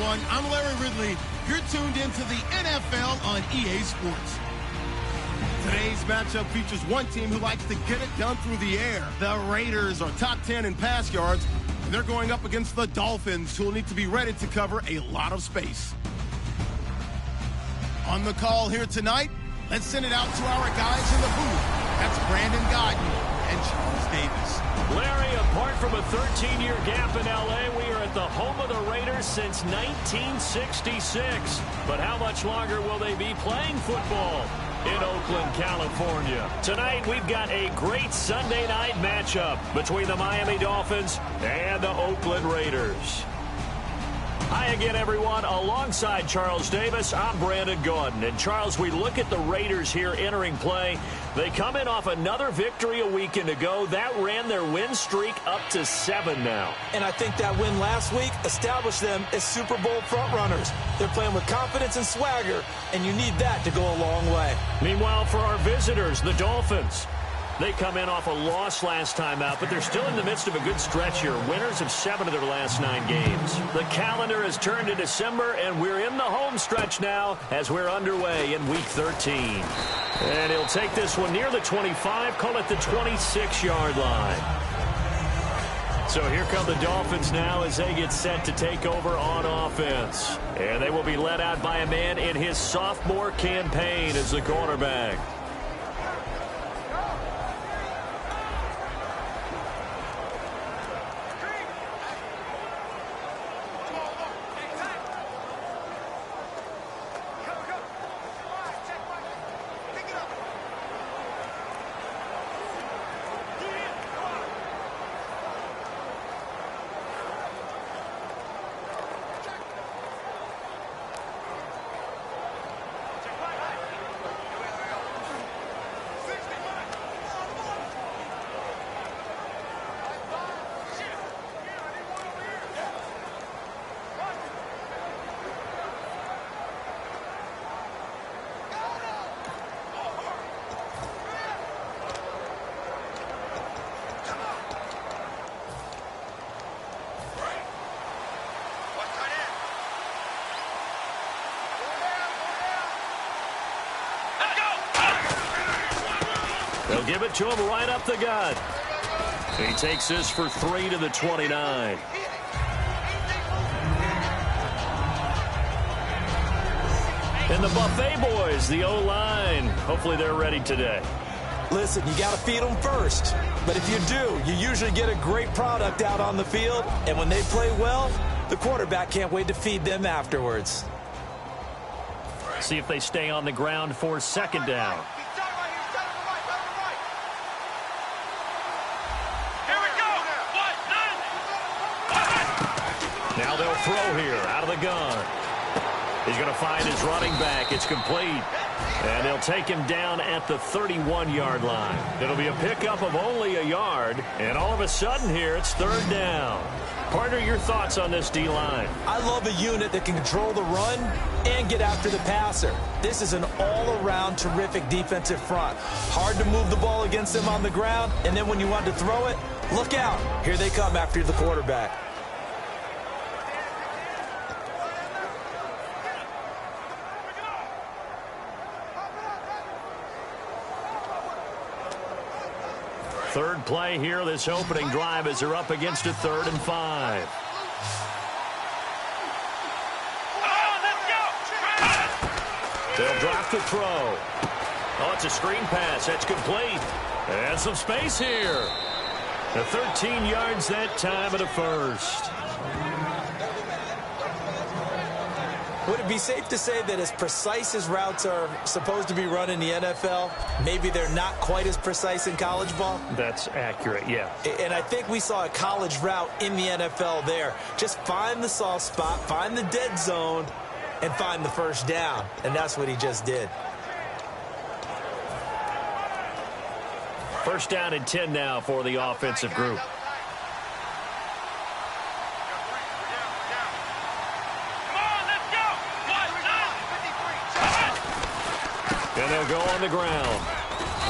everyone. I'm Larry Ridley. You're tuned into the NFL on EA Sports. Today's matchup features one team who likes to get it done through the air. The Raiders are top 10 in pass yards, and they're going up against the Dolphins, who will need to be ready to cover a lot of space. On the call here tonight, let's send it out to our guys in the booth. That's Brandon Godden and Charles Davis. Larry, apart from a 13-year gap in L.A., we are at the home of the Raiders since 1966. But how much longer will they be playing football in Oakland, California? Tonight, we've got a great Sunday night matchup between the Miami Dolphins and the Oakland Raiders. Hi again, everyone. Alongside Charles Davis, I'm Brandon Gaudin. And Charles, we look at the Raiders here entering play. They come in off another victory a weekend ago. That ran their win streak up to 7 now. And I think that win last week established them as Super Bowl frontrunners. They're playing with confidence and swagger, and you need that to go a long way. Meanwhile, for our visitors, the Dolphins, they come in off a loss last time out, but they're still in the midst of a good stretch here. Winners of 7 of their last 9 games. The calendar has turned to December, and we're in the home stretch now as we're underway in Week 13. And he'll take this one near the 25, call it the 26-yard line. So here come the Dolphins now as they get set to take over on offense. And they will be led out by a man in his sophomore campaign as the quarterback. They'll give it to him right up the gut. He takes this for 3 to the 29. And the Buffet boys, the O-line, hopefully they're ready today. Listen, you got to feed them first. But if you do, you usually get a great product out on the field. And when they play well, the quarterback can't wait to feed them afterwards. See if they stay on the ground for second down. Now they'll throw here out of the gun. He's going to find his running back. It's complete. And they'll take him down at the 31-yard line. It'll be a pickup of only a yard. And all of a sudden here, it's third down. Partner, your thoughts on this D-line? I love a unit that can control the run and get after the passer. This is an all-around terrific defensive front. Hard to move the ball against them on the ground. And then when you want to throw it, look out. Here they come after the quarterback. Third play here, this opening drive, as they're up against a 3rd and 5. They'll drop the throw. Oh, it's a screen pass. That's complete. And some space here. The 13 yards that time of the first. Would it be safe to say that as precise as routes are supposed to be run in the NFL, maybe they're not quite as precise in college ball? That's accurate, yeah. And I think we saw a college route in the NFL there. Just find the soft spot, find the dead zone, and find the first down. And that's what he just did. First down and 10 now for the offensive group. And they'll go on the ground.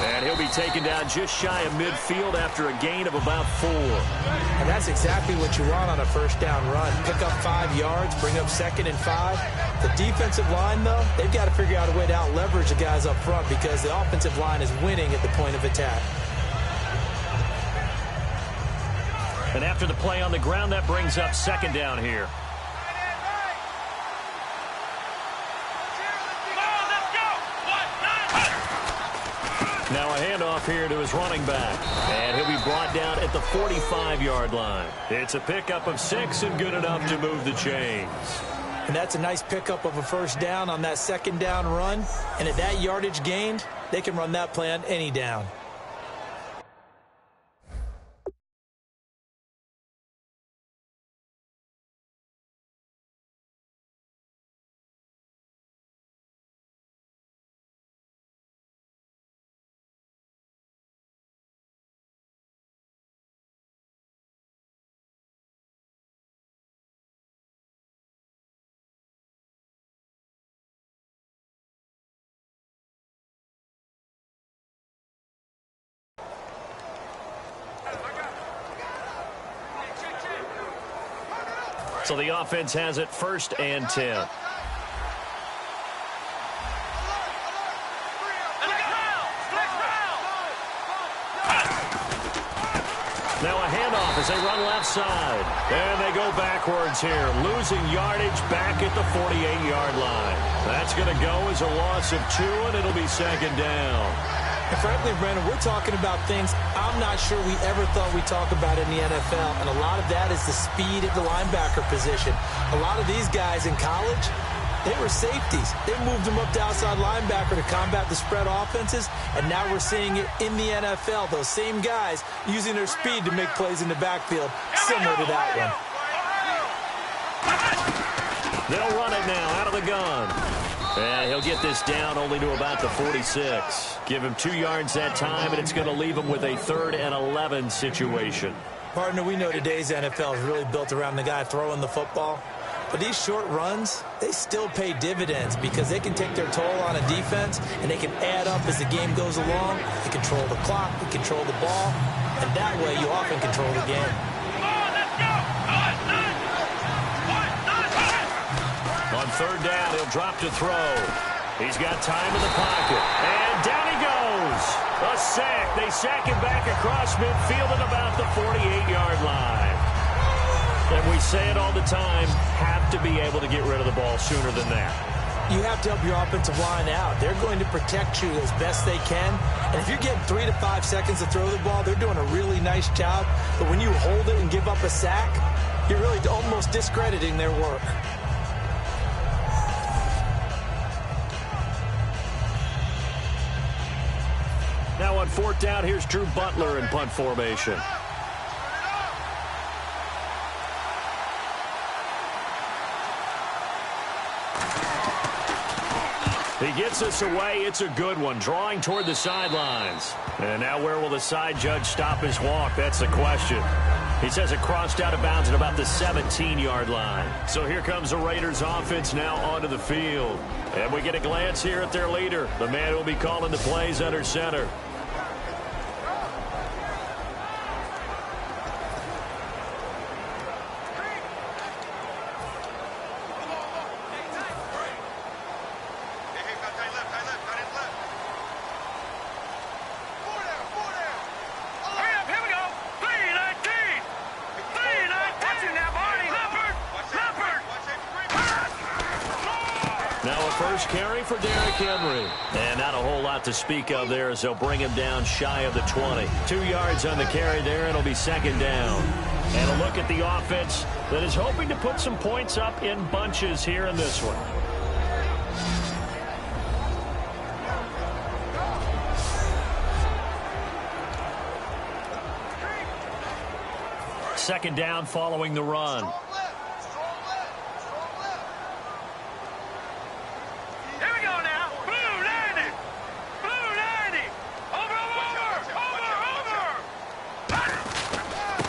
And he'll be taken down just shy of midfield after a gain of about 4. And that's exactly what you want on a first down run. Pick up 5 yards, bring up 2nd and 5. The defensive line, though, they've got to figure out a way to out-leverage the guys up front because the offensive line is winning at the point of attack. And after the play on the ground, that brings up 2nd down here. Now a handoff here to his running back. And he'll be brought down at the 45-yard line. It's a pickup of 6 and good enough to move the chains. And that's a nice pickup of a first down on that 2nd down run. And at that yardage gained, they can run that play on any down. So the offense has it 1st and 10. Now a handoff as they run left side. And they go backwards here, losing yardage back at the 48-yard line. That's going to go as a loss of 2, and it'll be 2nd down. And frankly, Brandon, we're talking about things I'm not sure we ever thought we'd talk about in the NFL. And a lot of that is the speed at the linebacker position. A lot of these guys in college, they were safeties. They moved them up to outside linebacker to combat the spread offenses. And now we're seeing it in the NFL. Those same guys using their speed to make plays in the backfield, similar to that one. They'll run it now out of the gun. And he'll get this down only to about the 46. Give him 2 yards that time, and it's going to leave him with a 3rd and 11 situation. Partner, we know today's NFL is really built around the guy throwing the football. But these short runs, they still pay dividends because they can take their toll on a defense, and they can add up as the game goes along. They control the clock, they control the ball, and that way you often control the game. On 3rd down, he'll drop to throw. He's got time in the pocket. And down he goes. A sack. They sack him back across midfield at about the 48-yard line. And we say it all the time, have to be able to get rid of the ball sooner than that. You have to help your offensive line out. They're going to protect you as best they can. And if you're getting 3 to 5 seconds to throw the ball, they're doing a really nice job. But when you hold it and give up a sack, you're really almost discrediting their work. Now on 4th down, here's Drew Butler in punt formation. He gets us away. It's a good one, drawing toward the sidelines. And now where will the side judge stop his walk? That's the question. He says it crossed out of bounds at about the 17-yard line. So here comes the Raiders offense now onto the field. And we get a glance here at their leader, the man who will be calling the plays under center. Carry for Derrick Henry. And not a whole lot to speak of there as they'll bring him down shy of the 20. 2 yards on the carry there, and it'll be 2nd down. And a look at the offense that is hoping to put some points up in bunches here in this one. Second down following the run.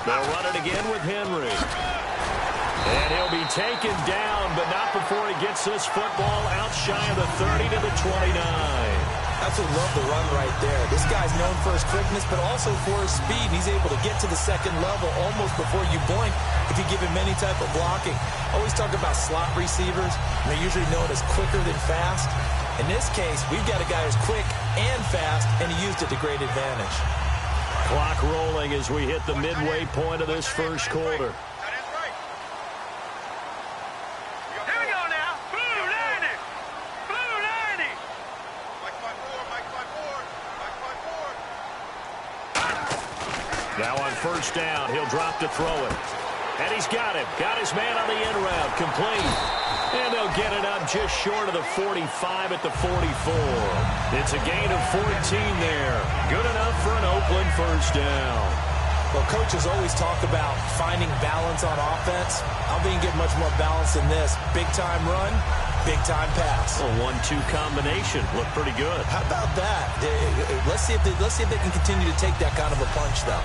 They'll run it again with Henry. And he'll be taken down, but not before he gets this football out shy of the 30 to the 29. Absolutely love the run right there. This guy's known for his quickness, but also for his speed. He's able to get to the second level almost before you blink if you give him any type of blocking. Always talk about slot receivers. They're usually known as quicker than fast. In this case, we've got a guy who's quick and fast, and he used it to great advantage. Clock rolling as we hit the midway point of this first quarter. Now on first down, he'll drop to throw it. And he's got him. Got his man on the end route. Complete. And they'll get it up just short of the 45 at the 44. It's a gain of 14 there. Good enough for an Oakland first down. Well, coaches always talk about finding balance on offense. I don't think you get much more balance than this. Big-time run, big-time pass. A 1-2 combination. Looked pretty good. How about that? Let's see if they can continue to take that kind of a punch, though.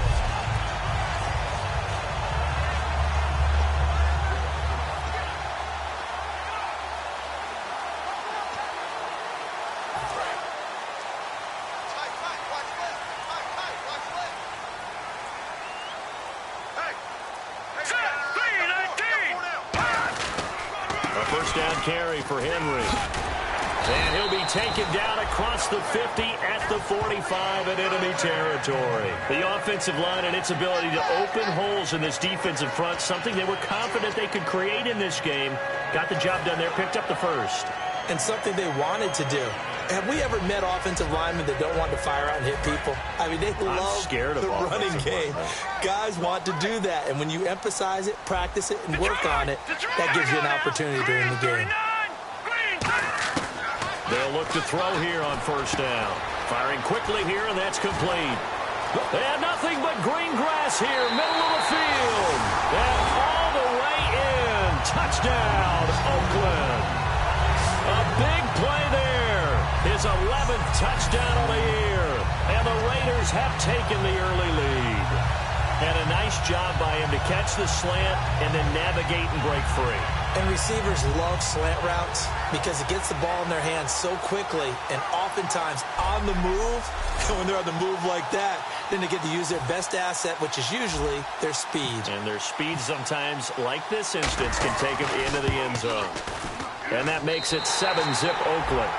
Carry for Henry. And he'll be taken down across the 50 at the 45 in enemy territory. The offensive line and its ability to open holes in this defensive front, something they were confident they could create in this game. Got the job done there, picked up the first. And something they wanted to do. Have we ever met offensive linemen that don't want to fire out and hit people? I mean, they love the running game. Guys want to do that, and when you emphasize it, practice it, and work on it, that gives you an opportunity during the game. They'll look to throw here on first down. Firing quickly here, and that's complete. They have nothing but green grass here, middle of the field. And all the way in. Touchdown, Oakland. A big play there. His 11th touchdown of the year. And the Raiders have taken the early lead. And a nice job by him to catch the slant and then navigate and break free. And receivers love slant routes because it gets the ball in their hands so quickly and oftentimes on the move. And when they're on the move like that, then they get to use their best asset, which is usually their speed. And their speed sometimes, like this instance, can take them into the end zone. And that makes it 7-zip Oakland.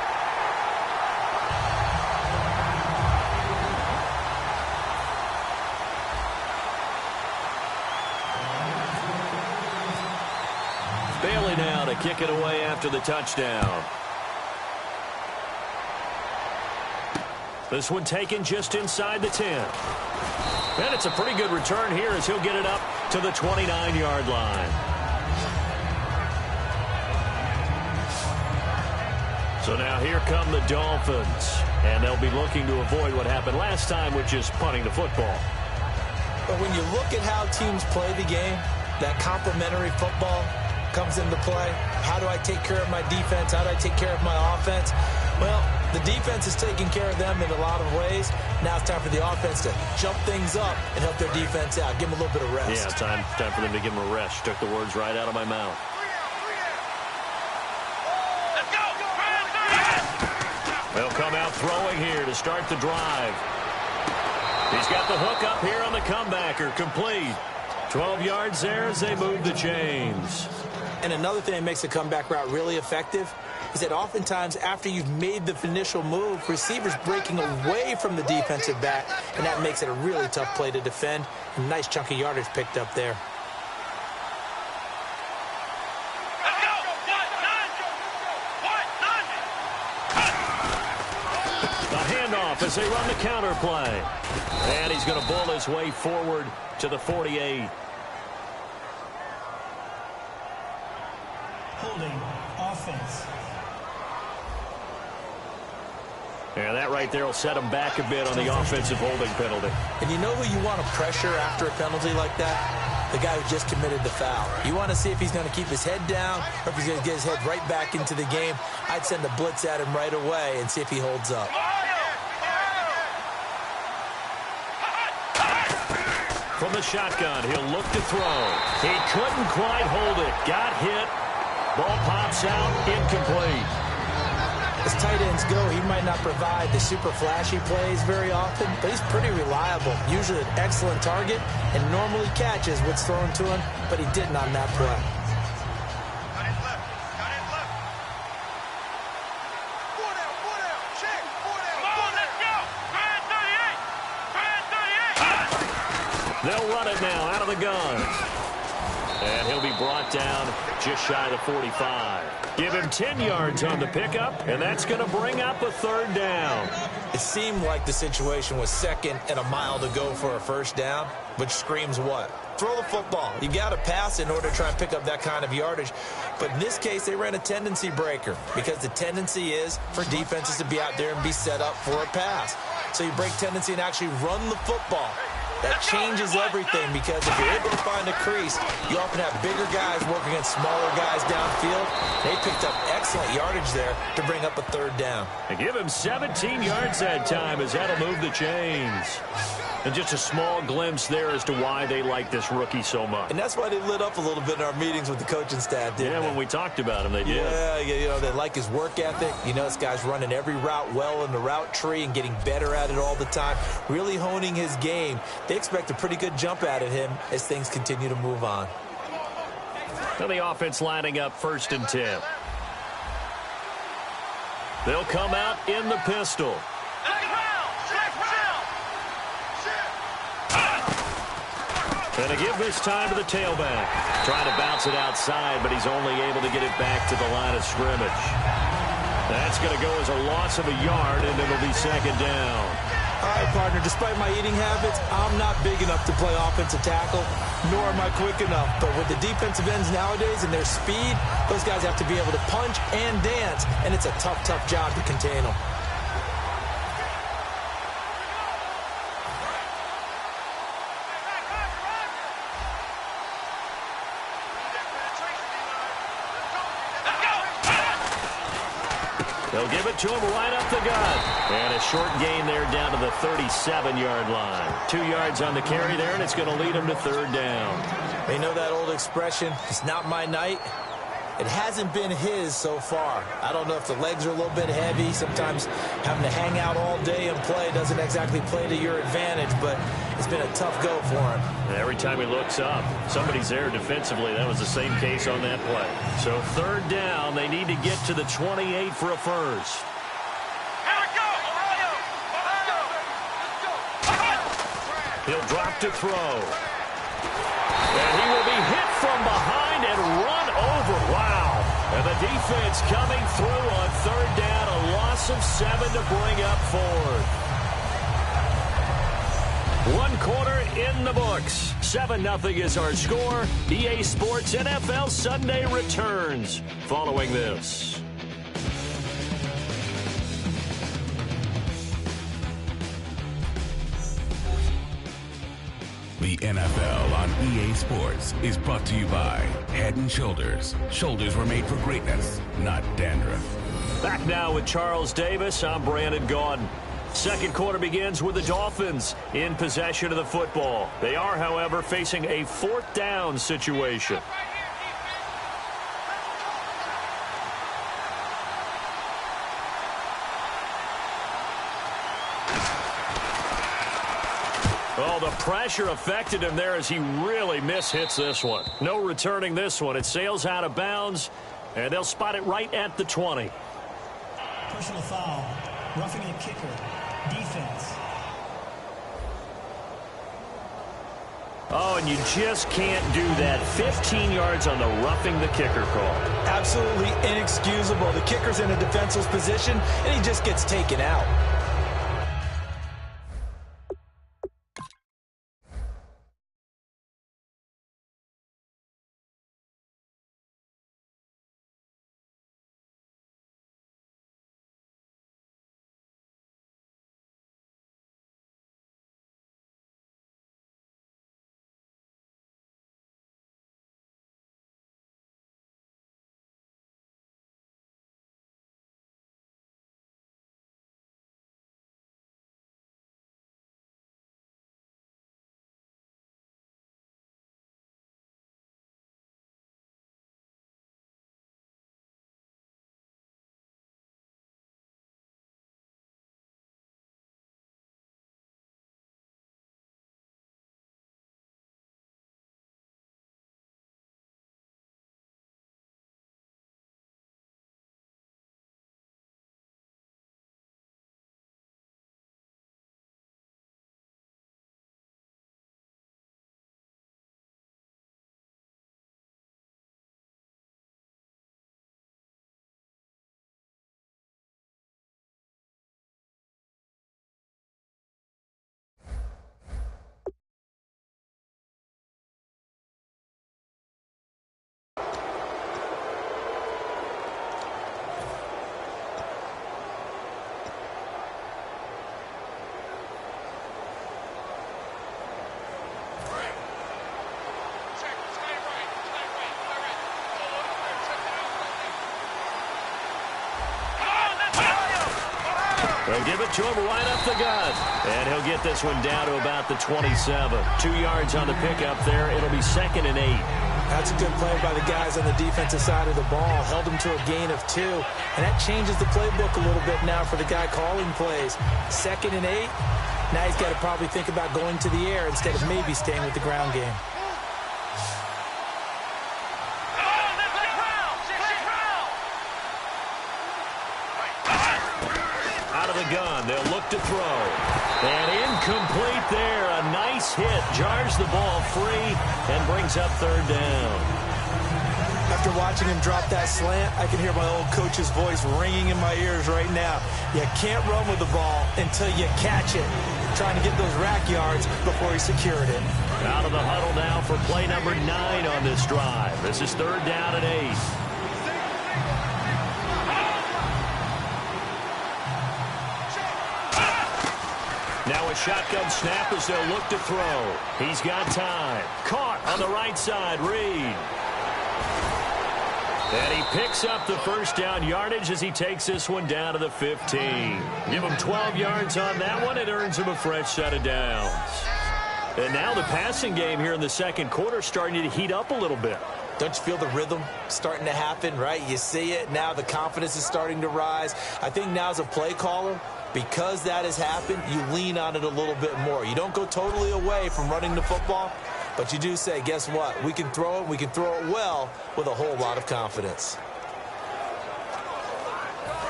Bailey now to kick it away after the touchdown. This one taken just inside the 10. And it's a pretty good return here as he'll get it up to the 29-yard line. So now here come the Dolphins. And they'll be looking to avoid what happened last time, which is punting the football. But when you look at how teams play the game, that complementary football comes into play. How do I take care of my defense? How do I take care of my offense? Well, the defense is taking care of them in a lot of ways. Now it's time for the offense to jump things up and help their defense out. Give them a little bit of rest. Yeah, time for them to give them a rest. Took the words right out of my mouth. They'll come out throwing here to start the drive. He's got the hook up here on the comebacker. Complete. 12 yards there as they move the chains. And another thing that makes a comeback route really effective is that oftentimes after you've made the initial move, receivers breaking away from the defensive back, and that makes it a really tough play to defend. A nice chunk of yardage picked up there. As they run the counter play. And he's going to bull his way forward to the 48. Holding offense. And that right there will set him back a bit on the offensive holding penalty. And you know who you want to pressure after a penalty like that? The guy who just committed the foul. You want to see if he's going to keep his head down or if he's going to get his head right back into the game. I'd send a blitz at him right away and see if he holds up. From the shotgun, he'll look to throw. He couldn't quite hold it. Got hit. Ball pops out. Incomplete. As tight ends go, he might not provide the super flashy plays very often, but he's pretty reliable, usually an excellent target, and normally catches what's thrown to him, but he didn't on that play. They'll run it now out of the gun. And he'll be brought down just shy of the 45. Give him 10 yards on the pickup, and that's going to bring up a third down. It seemed like the situation was second and a mile to go for a first down, which screams what? Throw the football. You got to pass in order to try and pick up that kind of yardage. But in this case, they ran a tendency breaker because the tendency is for defenses to be out there and be set up for a pass. So you break tendency and actually run the football. That changes everything because if you're able to find a crease, you often have bigger guys working against smaller guys downfield. They picked up excellent yardage there to bring up a third down. And give him 17 yards that time as that'll move the chains. And just a small glimpse there as to why they like this rookie so much. And that's why they lit up a little bit in our meetings with the coaching staff, didn't they? When we talked about him, they did. Yeah, you know, they like his work ethic. You know, this guy's running every route well in the route tree and getting better at it all the time, really honing his game. They expect a pretty good jump out of him as things continue to move on. Now the offense lining up 1st and 10. They'll come out in the pistol. And to give this time to the tailback. Trying to bounce it outside, but he's only able to get it back to the line of scrimmage. That's going to go as a loss of a yard, and it'll be 2nd down. All right, partner, despite my eating habits, I'm not big enough to play offensive tackle, nor am I quick enough. But with the defensive ends nowadays and their speed, those guys have to be able to punch and dance, and it's a tough, tough job to contain them. They'll give it to him right up the gut. And a short gain there down to the 37-yard line. 2 yards on the carry there, and it's going to lead him to 3rd down. You know that old expression, it's not my night? It hasn't been his so far. I don't know if the legs are a little bit heavy. Sometimes having to hang out all day and play doesn't exactly play to your advantage, but it's been a tough go for him. And every time he looks up, somebody's there defensively. That was the same case on that play. So 3rd down, they need to get to the 28 for a first. He'll drop to throw. And he will be hit from behind and run over. Wow. And the defense coming through on 3rd down. A loss of 7 to bring up 4th. 1 quarter in the books. 7-0 is our score. EA Sports NFL Sunday returns following this. The NFL on EA Sports is brought to you by Head & Shoulders. Shoulders were made for greatness, not dandruff. Back now with Charles Davis. I'm Brandon Gaudin. 2nd quarter begins with the Dolphins in possession of the football. They are, however, facing a 4th down situation. Oh, the pressure affected him there as he really mishits this one. No returning this one. It sails out of bounds, and they'll spot it right at the 20. Personal foul. Roughing a kicker. Defense. Oh, and you just can't do that. 15 yards on the roughing the kicker call. Absolutely inexcusable. The kicker's in a defenseless position, and he just gets taken out. They'll give it to him right up the gut. And he'll get this one down to about the 27. 2 yards on the pickup there. It'll be 2nd and 8. That's a good play by the guys on the defensive side of the ball. Held them to a gain of 2. And that changes the playbook a little bit now for the guy calling plays. 2nd and 8. Now he's got to probably think about going to the air instead of maybe staying with the ground game. Out of the gun, they'll look to throw. And incomplete there. A nice hit. Jars the ball free and brings up 3rd down. After watching him drop that slant, I can hear my old coach's voice ringing in my ears right now. You can't run with the ball until you catch it. Trying to get those rack yards before he secured it. Out of the huddle now for play number 9 on this drive. This is 3rd down and 8. Now a shotgun snap as they'll look to throw. He's got time. Caught on the right side. Reed. And he picks up the first down yardage as he takes this one down to the 15. Give him 12 yards on that one. It earns him a fresh set of downs. And now the passing game here in the second quarter starting to heat up a little bit. Don't you feel the rhythm starting to happen, right? You see it. Now the confidence is starting to rise. I think now as a play caller, because that has happened, you lean on it a little bit more. You don't go totally away from running the football, but you do say, guess what? We can throw it. We can throw it well with a whole lot of confidence.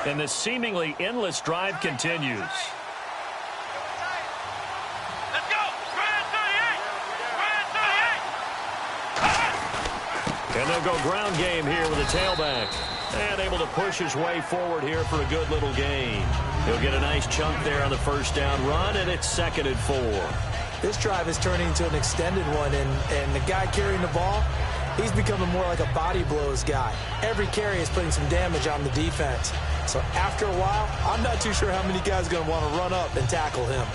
And this seemingly endless drive continues. Let's go! Ryan 38! Ryan 38! And they'll go ground game here with a tailback. And able to push his way forward here for a good little gain. He'll get a nice chunk there on the first down run, and it's 2nd and 4. This drive is turning into an extended one, and the guy carrying the ball, he's becoming more like a body blows guy. Every carry is putting some damage on the defense. So after a while, I'm not too sure how many guys are going to want to run up and tackle him.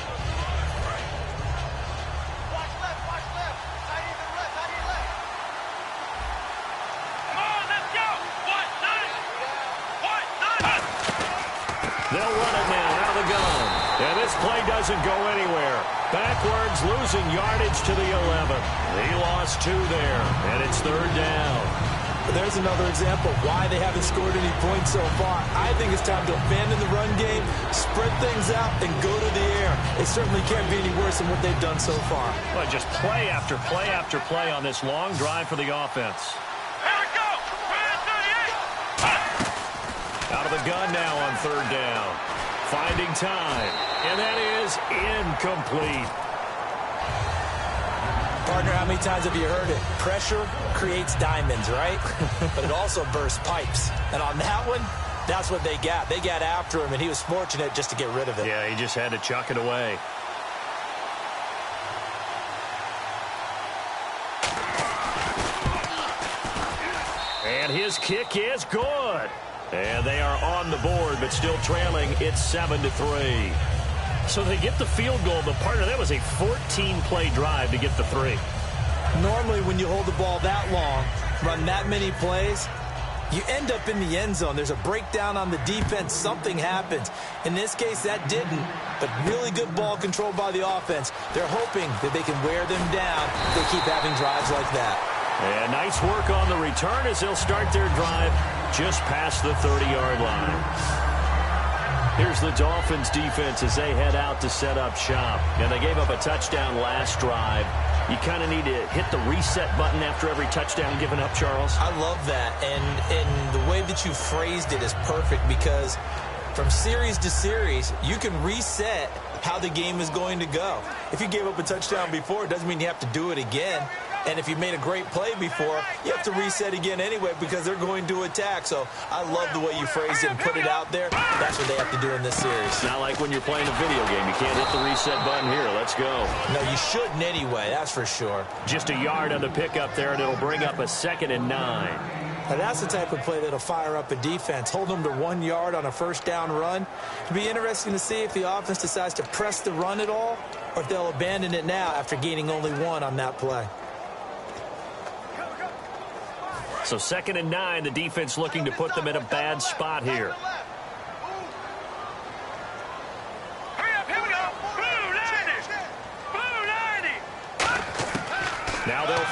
They'll run it now out of the gun. And this play doesn't go anywhere. Backwards, losing yardage to the 11. He lost 2 there, and it's 3rd down. There's another example of why they haven't scored any points so far. I think it's time to abandon the run game, spread things out, and go to the air. It certainly can't be any worse than what they've done so far. Well, just play after play after play on this long drive for the offense. Here we go! Ryan 38! Out of the gun now on 3rd down. Finding time. And that is incomplete. Partner, how many times have you heard it? Pressure creates diamonds, right? But it also bursts pipes. And on that one, that's what they got. They got after him, and he was fortunate just to get rid of it. Yeah, he just had to chuck it away. And his kick is good. And they are on the board, but still trailing. It's 7-3. So they get the field goal, but partner, that was a 14-play drive to get the 3. Normally, when you hold the ball that long, run that many plays, you end up in the end zone. There's a breakdown on the defense. Something happens. In this case, that didn't. But really good ball control by the offense. They're hoping that they can wear them down if they keep having drives like that. And nice work on the return as they'll start their drive just past the 30-yard line. Here's the Dolphins defense as they head out to set up shop. And they gave up a touchdown last drive. You kind of need to hit the reset button after every touchdown given up, Charles. I love that. And the way that you phrased it is perfect because from series to series, you can reset how the game is going to go. If you gave up a touchdown before, it doesn't mean you have to do it again. And if you made a great play before, you have to reset again anyway because they're going to attack. So I love the way you phrased it and put it out there. That's what they have to do in this series. Not like when you're playing a video game. You can't hit the reset button here. Let's go. No, you shouldn't anyway. That's for sure. Just a yard on the pickup there, and it'll bring up a 2nd and 9. Now that's the type of play that'll fire up a defense. Hold them to 1 yard on a first down run. It'll be interesting to see if the offense decides to press the run at all or if they'll abandon it now after gaining only 1 on that play. So 2nd and 9, the defense looking to put them in a bad spot here.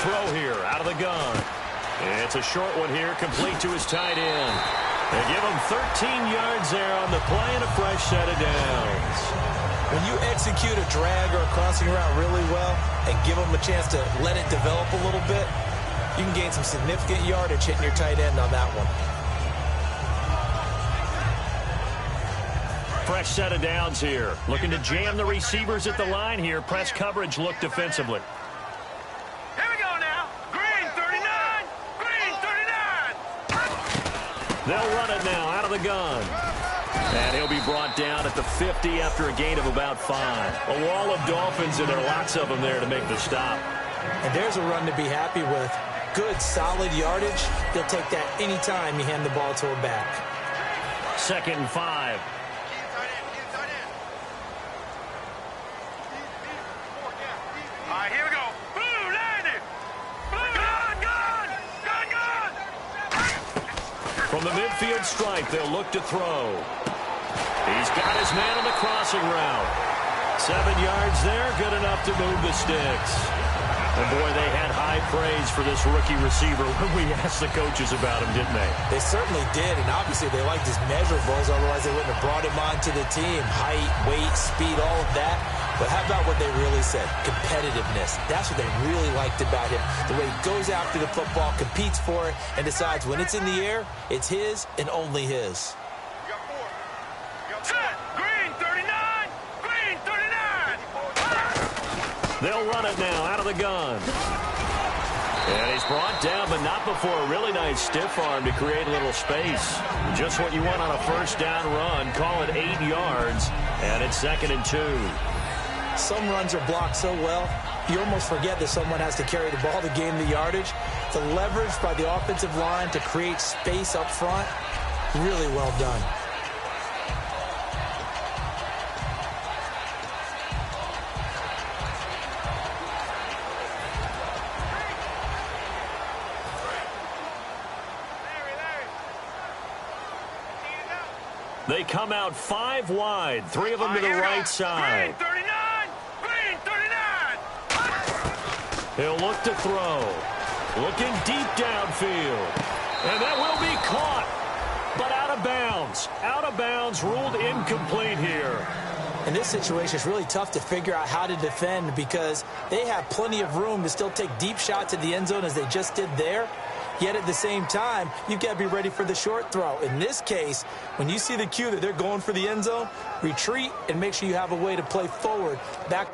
throw here out of the gun. It's a short one here, complete to his tight end. They give him 13 yards there on the play and a fresh set of downs. When you execute a drag or a crossing route really well and give them a chance to let it develop a little bit, you can gain some significant yardage hitting your tight end on that one. Fresh set of downs here. Looking to jam the receivers at the line here. Press coverage look defensively. Here we go now. Green 39. Green 39. They'll run it now out of the gun. And he'll be brought down at the 50 after a gain of about 5. A wall of Dolphins, and there are lots of them there to make the stop. And there's a run to be happy with. Good, solid yardage. They'll take that anytime you hand the ball to a back. 2nd and 5. All right, here we go. Blue, landed. Blue, gun. From the midfield stripe, they'll look to throw. He's got his man on the crossing route. 7 yards there, good enough to move the sticks. And boy, they had high praise for this rookie receiver when we asked the coaches about him, didn't they? They certainly did, and obviously they liked his measurables, otherwise they wouldn't have brought him onto the team. Height, weight, speed, all of that. But how about what they really said? Competitiveness. That's what they really liked about him. The way he goes after the football, competes for it, and decides when it's in the air, it's his and only his. Set. Green 39. Green 39. They'll run it now out of the gun. And he's brought down, but not before a really nice stiff arm to create a little space. Just what you want on a first down run. Call it 8 yards, and it's 2nd and 2. Some runs are blocked so well, you almost forget that someone has to carry the ball to gain the yardage. The leverage by the offensive line to create space up front, really well done. They come out 5 wide, 3 of them to the right side. Green 39. Green 39. He'll look to throw. Looking deep downfield. And that will be caught. But out of bounds. Out of bounds, ruled incomplete here. In this situation, it's really tough to figure out how to defend because they have plenty of room to still take deep shots at the end zone as they just did there. Yet at the same time, you've got to be ready for the short throw. In this case, when you see the cue that they're going for the end zone, retreat and make sure you have a way to play forward back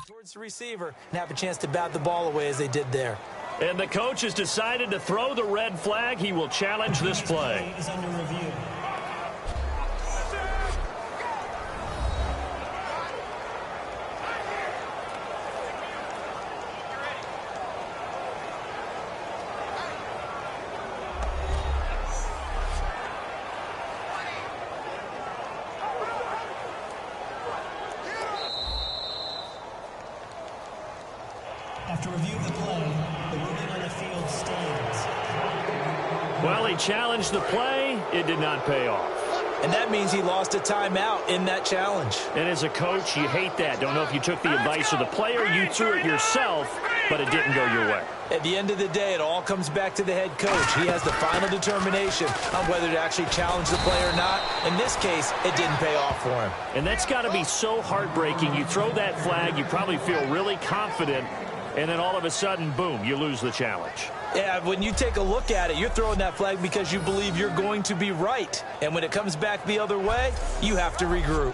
towards the receiver and have a chance to bat the ball away as they did there. And the coach has decided to throw the red flag. He will challenge this play. Is under review. After review of the play, the ruling on the field stands. Well, he challenged the play. It did not pay off. And that means he lost a timeout in that challenge. And as a coach, you hate that. Don't know if you took the advice of the player, you threw it yourself, but it didn't go your way. At the end of the day, it all comes back to the head coach. He has the final determination on whether to actually challenge the play or not. In this case, it didn't pay off for him. And that's got to be so heartbreaking. You throw that flag, you probably feel really confident, and then all of a sudden, boom, you lose the challenge. Yeah, when you take a look at it, you're throwing that flag because you believe you're going to be right. And when it comes back the other way, you have to regroup.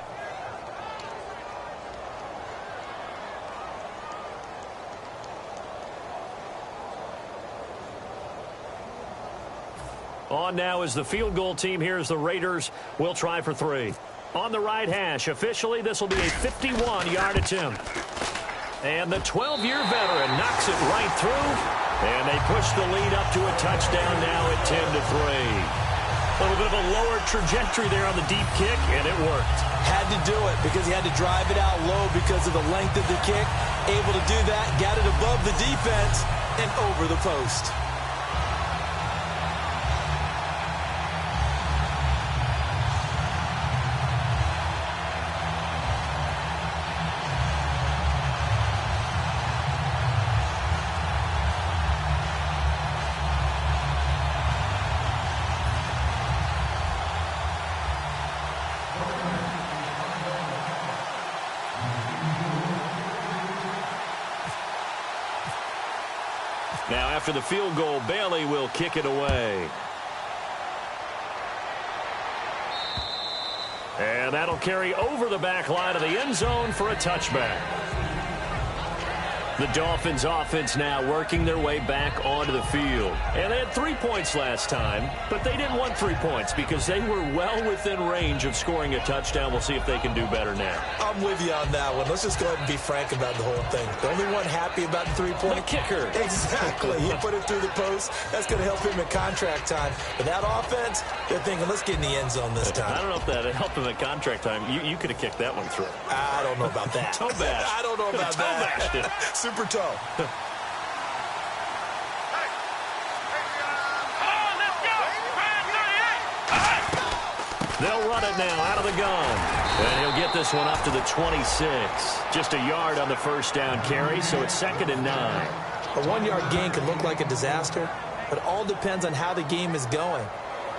On now is the field goal team here as the Raiders will try for 3. On the right hash, officially, this will be a 51-yard attempt. And the 12-year veteran knocks it right through. And they push the lead up to a touchdown now at 10-3. A little bit of a lower trajectory there on the deep kick, and it worked. Had to do it because he had to drive it out low because of the length of the kick. Able to do that, got it above the defense and over the post. Now, after the field goal, Bailey will kick it away. And that'll carry over the back line of the end zone for a touchback. The Dolphins offense now working their way back onto the field. And they had 3 points last time, but they didn't want 3 points because they were well within range of scoring a touchdown. We'll see if they can do better now. I'm with you on that one. Let's just go ahead and be frank about the whole thing. The only one happy about the 3-point. The kicker. Exactly. He put it through the post. That's going to help him in contract time. But that offense, they're thinking, let's get in the end zone this time. I don't know if that helped him in contract time. You could have kicked that one through. I don't know about that. Toe bash. I don't know about that. Toe bashed it. Super toe. They'll run it now out of the gun. And he'll get this one up to the 26. Just a yard on the first down carry, so it's 2nd and 9. A 1-yard gain can look like a disaster, but it all depends on how the game is going.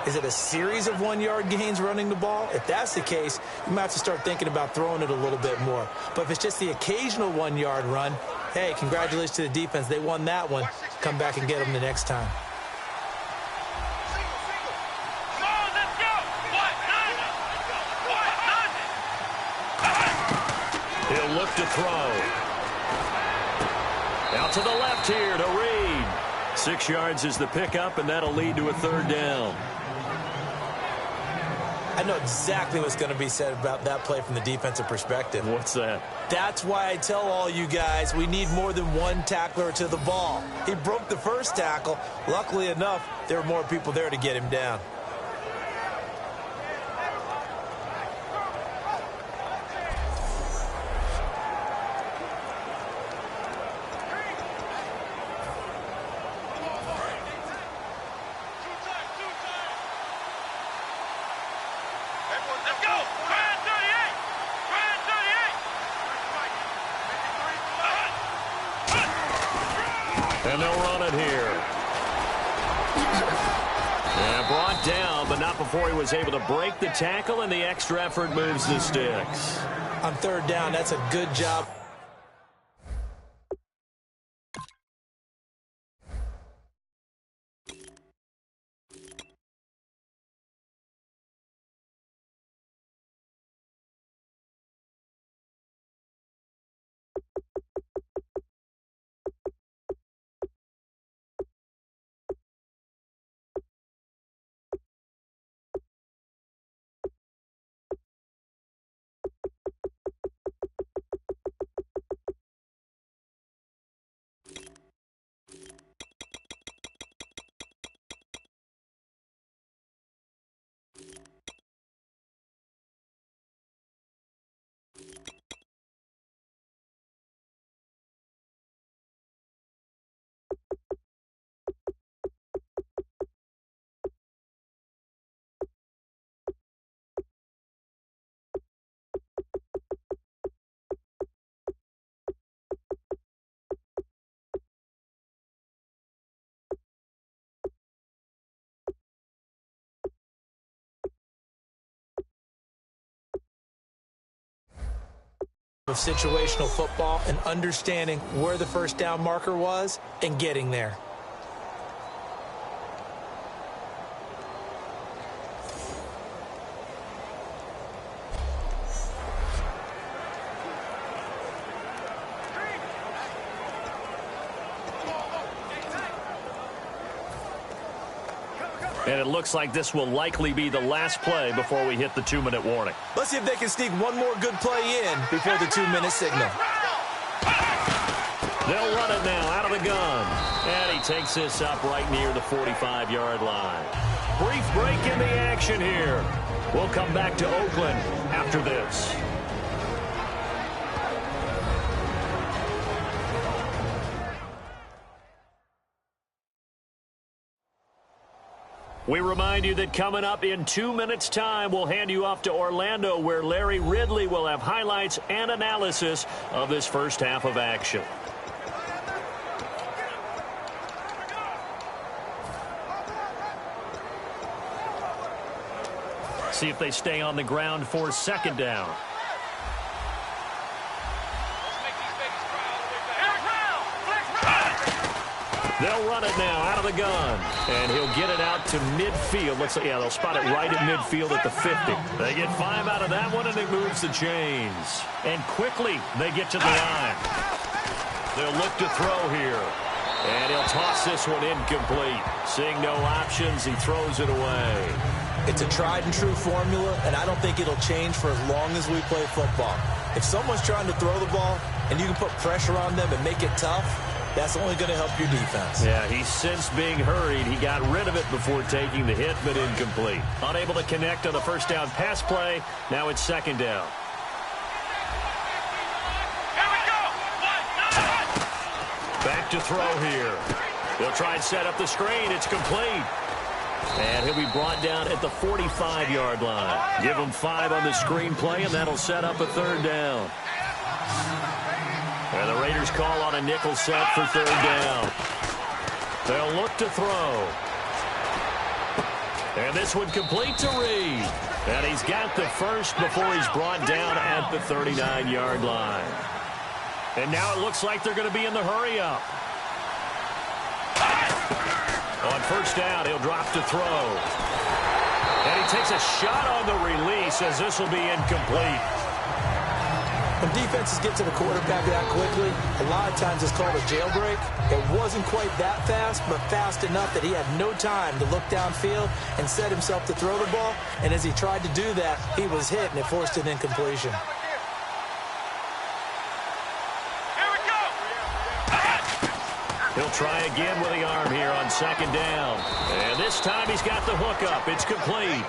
Is it a series of 1-yard gains running the ball? If that's the case, you might have to start thinking about throwing it a little bit more. But if it's just the occasional 1-yard run, hey, congratulations to the defense. They won that one. Come back and get them the next time. He'll look to throw. Out to the left here to Reed. 6 yards is the pickup, and that'll lead to a 3rd down. I know exactly what's going to be said about that play from the defensive perspective. What's that? That's why I tell all you guys we need more than one tackler to the ball. He broke the first tackle. Luckily enough, there were more people there to get him down. And they'll run it here. And brought down, but not before he was able to break the tackle, and the extra effort moves the sticks. On 3rd down, that's a good job. Of situational football and understanding where the first down marker was and getting there. And it looks like this will likely be the last play before we hit the 2-minute warning. Let's see if they can sneak one more good play in before the 2-minute signal. They'll run it now out of the gun. And he takes this up right near the 45-yard line. Brief break in the action here. We'll come back to Oakland after this. We remind you that coming up in 2 minutes' time, we'll hand you off to Orlando, where Larry Ridley will have highlights and analysis of this first half of action. See if they stay on the ground for 2nd down. They'll run it now out of the gun. And he'll get it out to midfield. Let's see, yeah, they'll spot it right at midfield at the 50. They get 5 out of that one, and it moves the chains. And quickly, they get to the line. They'll look to throw here. And he'll toss this one incomplete. Seeing no options, he throws it away. It's a tried-and-true formula, and I don't think it'll change for as long as we play football. If someone's trying to throw the ball, and you can put pressure on them and make it tough, that's only going to help your defense. Yeah, he's since being hurried. He got rid of it before taking the hit, but incomplete. Unable to connect on the first down pass play. Now it's second down. Here we go. Back to throw here. He'll try and set up the screen. It's complete. And he'll be brought down at the 45-yard line. Give him 5 on the screen play, and that'll set up a third down. And the Raiders call on a nickel set for third down. They'll look to throw. And this one complete to Reed. And he's got the first before he's brought down at the 39-yard line. And now it looks like they're going to be in the hurry-up. On first down, he'll drop to throw. And he takes a shot on the release as this will be incomplete. When defenses get to the quarterback that quickly, a lot of times it's called a jailbreak. It wasn't quite that fast, but fast enough that he had no time to look downfield and set himself to throw the ball. And as he tried to do that, he was hit, and it forced an incompletion. He'll try again with the arm here on second down. And this time he's got the hook up. It's complete.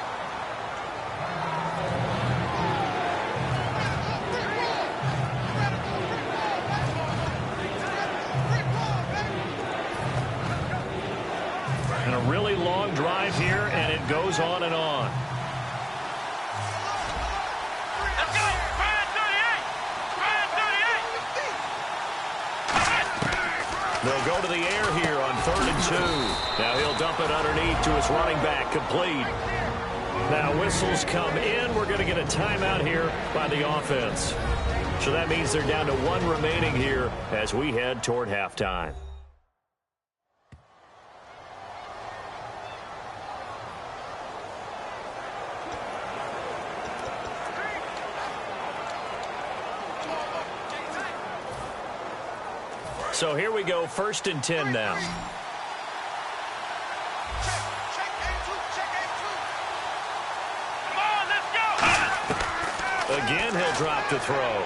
And a really long drive here, and it goes on and on. They'll go to the air here on 3rd and 2. Now he'll dump it underneath to his running back, complete. Now whistles come in. We're going to get a timeout here by the offense. So that means they're down to 1 remaining here as we head toward halftime. So here we go, 1st and 10 now. Again, he'll drop to throw.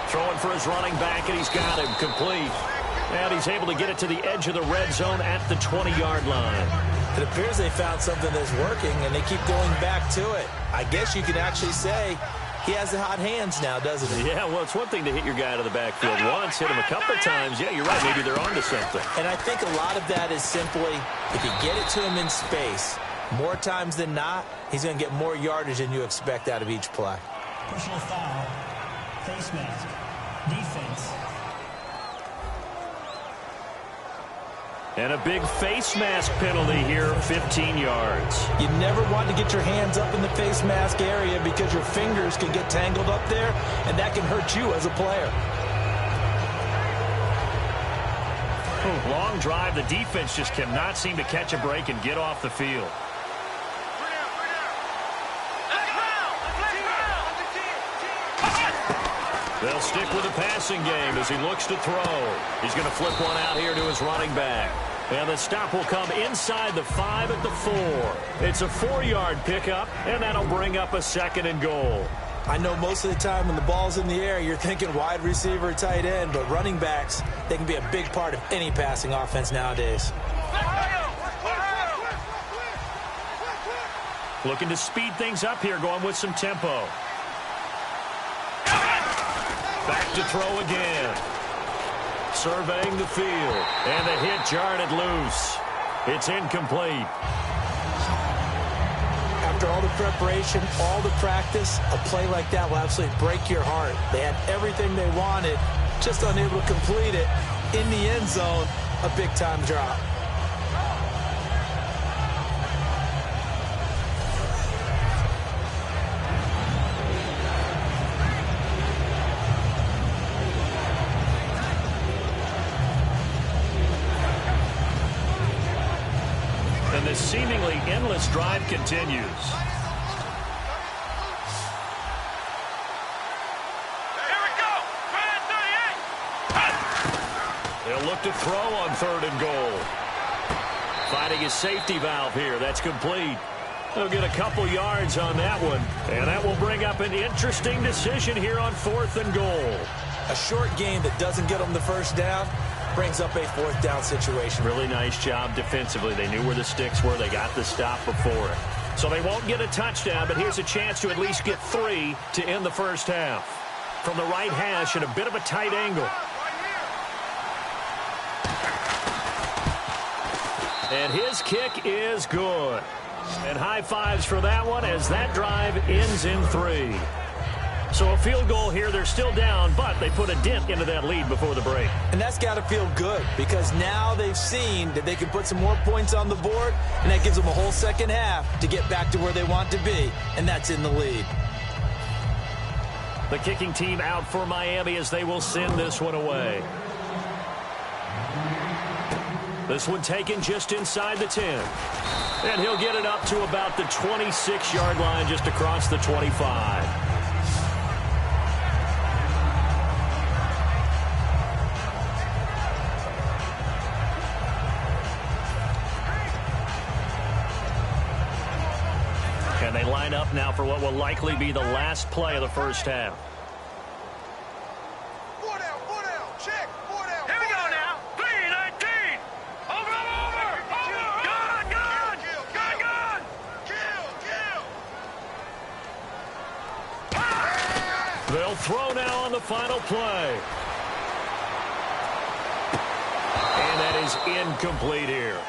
Throwing for his running back, and he's got him complete. And he's able to get it to the edge of the red zone at the 20-yard line. It appears they found something that's working, and they keep going back to it. I guess you could actually say he has the hot hands now, doesn't he? Yeah, well, it's one thing to hit your guy out of the backfield once, hit him a couple of times. Yeah, you're right. Maybe they're onto something. And I think a lot of that is simply, if you get it to him in space, more times than not, he's going to get more yardage than you expect out of each play. Personal foul. Face mask. Defense. And a big face mask penalty here, 15 yards. You never want to get your hands up in the face mask area because your fingers can get tangled up there, and that can hurt you as a player. Long drive. The defense just cannot seem to catch a break and get off the field. They'll stick with the passing game as he looks to throw. He's going to flip one out here to his running back. And the stop will come inside the 5 at the 4. It's a 4-yard pickup, and that'll bring up a 2nd and goal. I know most of the time when the ball's in the air, you're thinking wide receiver, tight end, but running backs, they can be a big part of any passing offense nowadays. Looking to speed things up here, going with some tempo. Back to throw again. Surveying the field. And the hit jarred it loose. It's incomplete. After all the preparation, all the practice, a play like that will absolutely break your heart. They had everything they wanted, just unable to complete it. In the end zone, a big-time drop. this seemingly endless drive continues. Here we go. 38. They'll look to throw on 3rd and goal. Finding his safety valve here. That's complete. They'll get a couple yards on that one. And that will bring up an interesting decision here on 4th and goal. A short game that doesn't get them the first down brings up a 4th down situation. Really nice job defensively. They knew where the sticks were. They got the stop before it. So they won't get a touchdown, but here's a chance to at least get 3 to end the first half. From the right hash at a bit of a tight angle. And his kick is good. And high fives for that one as that drive ends in 3. So a field goal here. They're still down, but they put a dent into that lead before the break. And that's got to feel good because now they've seen that they can put some more points on the board, and that gives them a whole second half to get back to where they want to be, and that's in the lead. The kicking team out for Miami as they will send this one away. This one taken just inside the 10. And he'll get it up to about the 26-yard line, just across the 25. And they line up now for what will likely be the last play of the first half. They'll throw now on the final play. And that is incomplete here.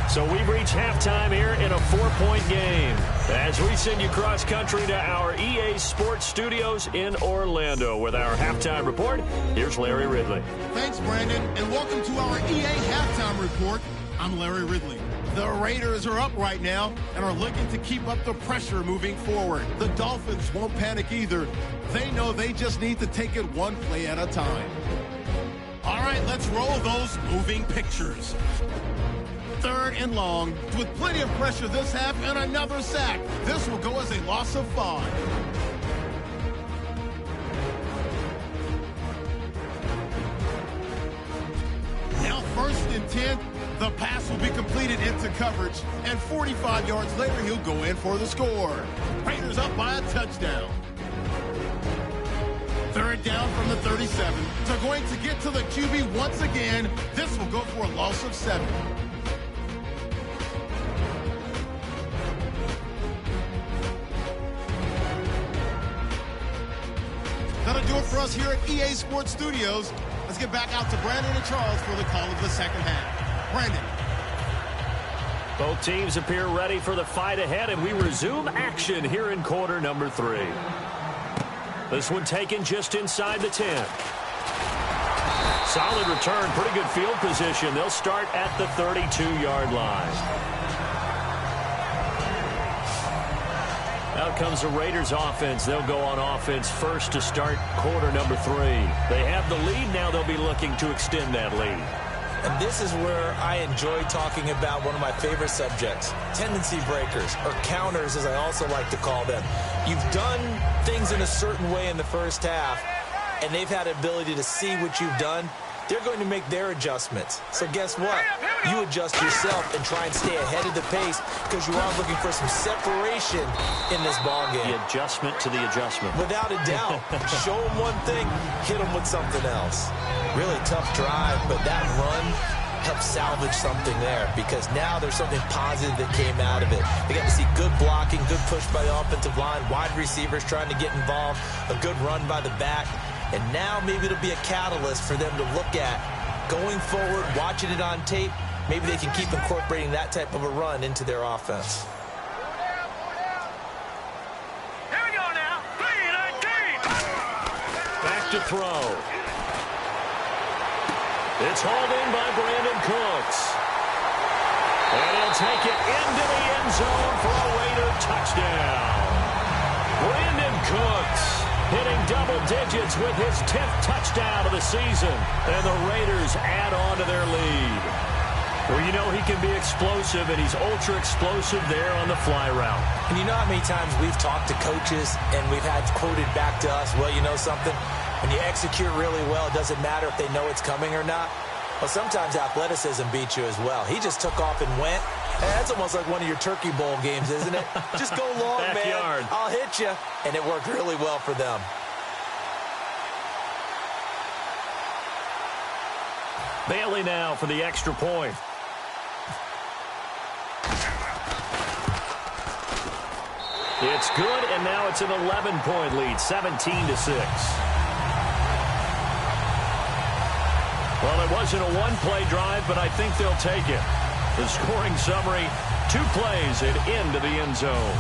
So we've reached halftime here in a 4-point game. As we send you cross-country to our EA Sports Studios in Orlando with our halftime report, here's Larry Ridley. Thanks, Brandon, and welcome to our EA Halftime Report. I'm Larry Ridley. The Raiders are up right now and are looking to keep up the pressure moving forward. The Dolphins won't panic either. They know they just need to take it one play at a time. All right, let's roll those moving pictures. 3rd and long, with plenty of pressure this half and another sack. This will go as a loss of 5. Now 1st and 10. The pass will be completed into coverage, and 45 yards later, he'll go in for the score. Raiders up by a touchdown. 3rd down from the 37. They're going to get to the QB once again. This will go for a loss of 7. That'll do it for us here at EA Sports Studios. Let's get back out to Brandon and Charles for the call of the second half. Brandon. Both teams appear ready for the fight ahead, and we resume action here in quarter number 3. This one taken just inside the 10. Solid return, pretty good field position. They'll start at the 32-yard line. Out comes the Raiders offense. They'll go on offense first to start quarter number 3. They have the lead now. They'll be looking to extend that lead. And this is where I enjoy talking about one of my favorite subjects, tendency breakers, or counters as I also like to call them. You've done things in a certain way in the first half, and they've had the ability to see what you've done. They're going to make their adjustments. So guess what? You adjust yourself and try and stay ahead of the pace because you are looking for some separation in this ballgame. The adjustment to the adjustment. Without a doubt. Show them one thing, hit them with something else. Really tough drive, but that run helped salvage something there because now there's something positive that came out of it. They got to see good blocking, good push by the offensive line, wide receivers trying to get involved, a good run by the back. And now maybe it'll be a catalyst for them to look at going forward, watching it on tape. Maybe they can keep incorporating that type of a run into their offense. Here we go now. 3-19. Back to throw. It's hauled in by Brandon Cooks. And he'll take it into the end zone for a Raider touchdown. Brandon Cooks hitting double digits with his 10th touchdown of the season. And the Raiders add on to their lead. Well, you know he can be explosive, and he's ultra-explosive there on the fly route. And you know how many times we've talked to coaches and we've had quoted back to us, well, you know something? When you execute really well, it doesn't matter if they know it's coming or not. Well, sometimes athleticism beats you as well. He just took off and went. And that's almost like one of your Turkey Bowl games, isn't it? Just go long, Backyard. man. I'll hit you. And it worked really well for them. Bailey now for the extra point. It's good, and now it's an 11-point lead, 17-6. Well, it wasn't a one-play drive, but I think they'll take it. The scoring summary, 2 plays and into the end zone.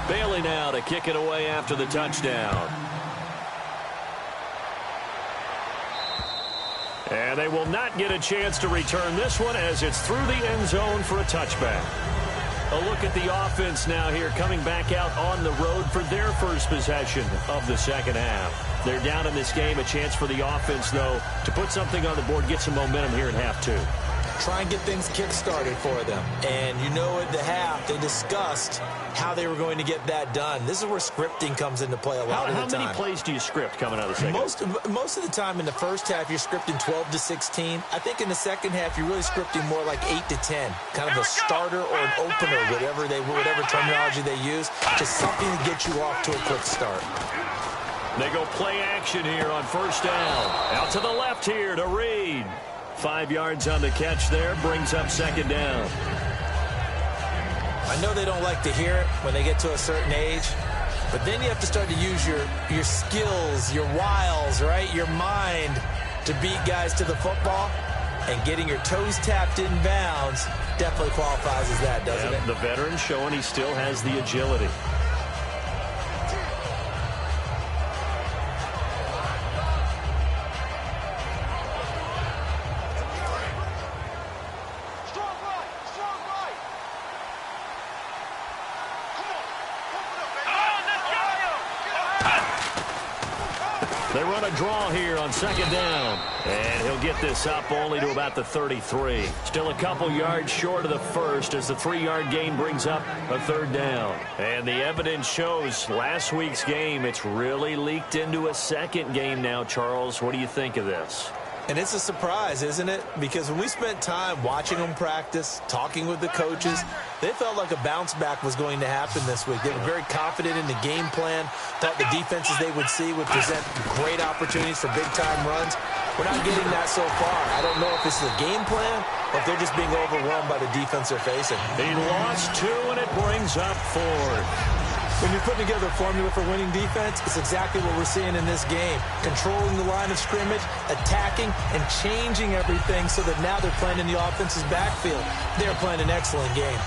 Bailey now to kick it away after the touchdown. And they will not get a chance to return this one as it's through the end zone for a touchback. A look at the offense now here, coming back out on the road for their first possession of the second half. They're down in this game. A chance for the offense, though, to put something on the board, get some momentum here in half 2. Try and get things kick-started for them. And you know at the half, they discussed how they were going to get that done. This is where scripting comes into play a lot of the time. How many plays do you script coming out of the second? Most of the time in the first half, you're scripting 12 to 16. I think in the second half, you're really scripting more like 8 to 10. Kind of a starter or an opener, whatever terminology they use. Just something to get you off to a quick start. They go play action here on first down. Out to the left here to Reed. 5 yards on the catch there, brings up second down. I know they don't like to hear it when they get to a certain age, but then you have to start to use your skills, your wiles, right? Your mind to beat guys to the football, and getting your toes tapped in bounds definitely qualifies as that, doesn't it? The veteran showing he still has the agility. They run a draw here on second down. And he'll get this up only to about the 33. Still a couple yards short of the first as the 3-yard gain brings up a third down. And the evidence shows last week's game, it's really leaked into a second game now, Charles. What do you think of this? And it's a surprise, isn't it? Because when we spent time watching them practice, talking with the coaches, they felt like a bounce back was going to happen this week. They were very confident in the game plan, thought the defenses they would see would present great opportunities for big-time runs. We're not getting that so far. I don't know if this is a game plan or if they're just being overwhelmed by the defense they're facing. He lost 2, and it brings up 4. When you're putting together a formula for winning defense, it's exactly what we're seeing in this game. Controlling the line of scrimmage, attacking, and changing everything so that now they're playing in the offense's backfield. They're playing an excellent game.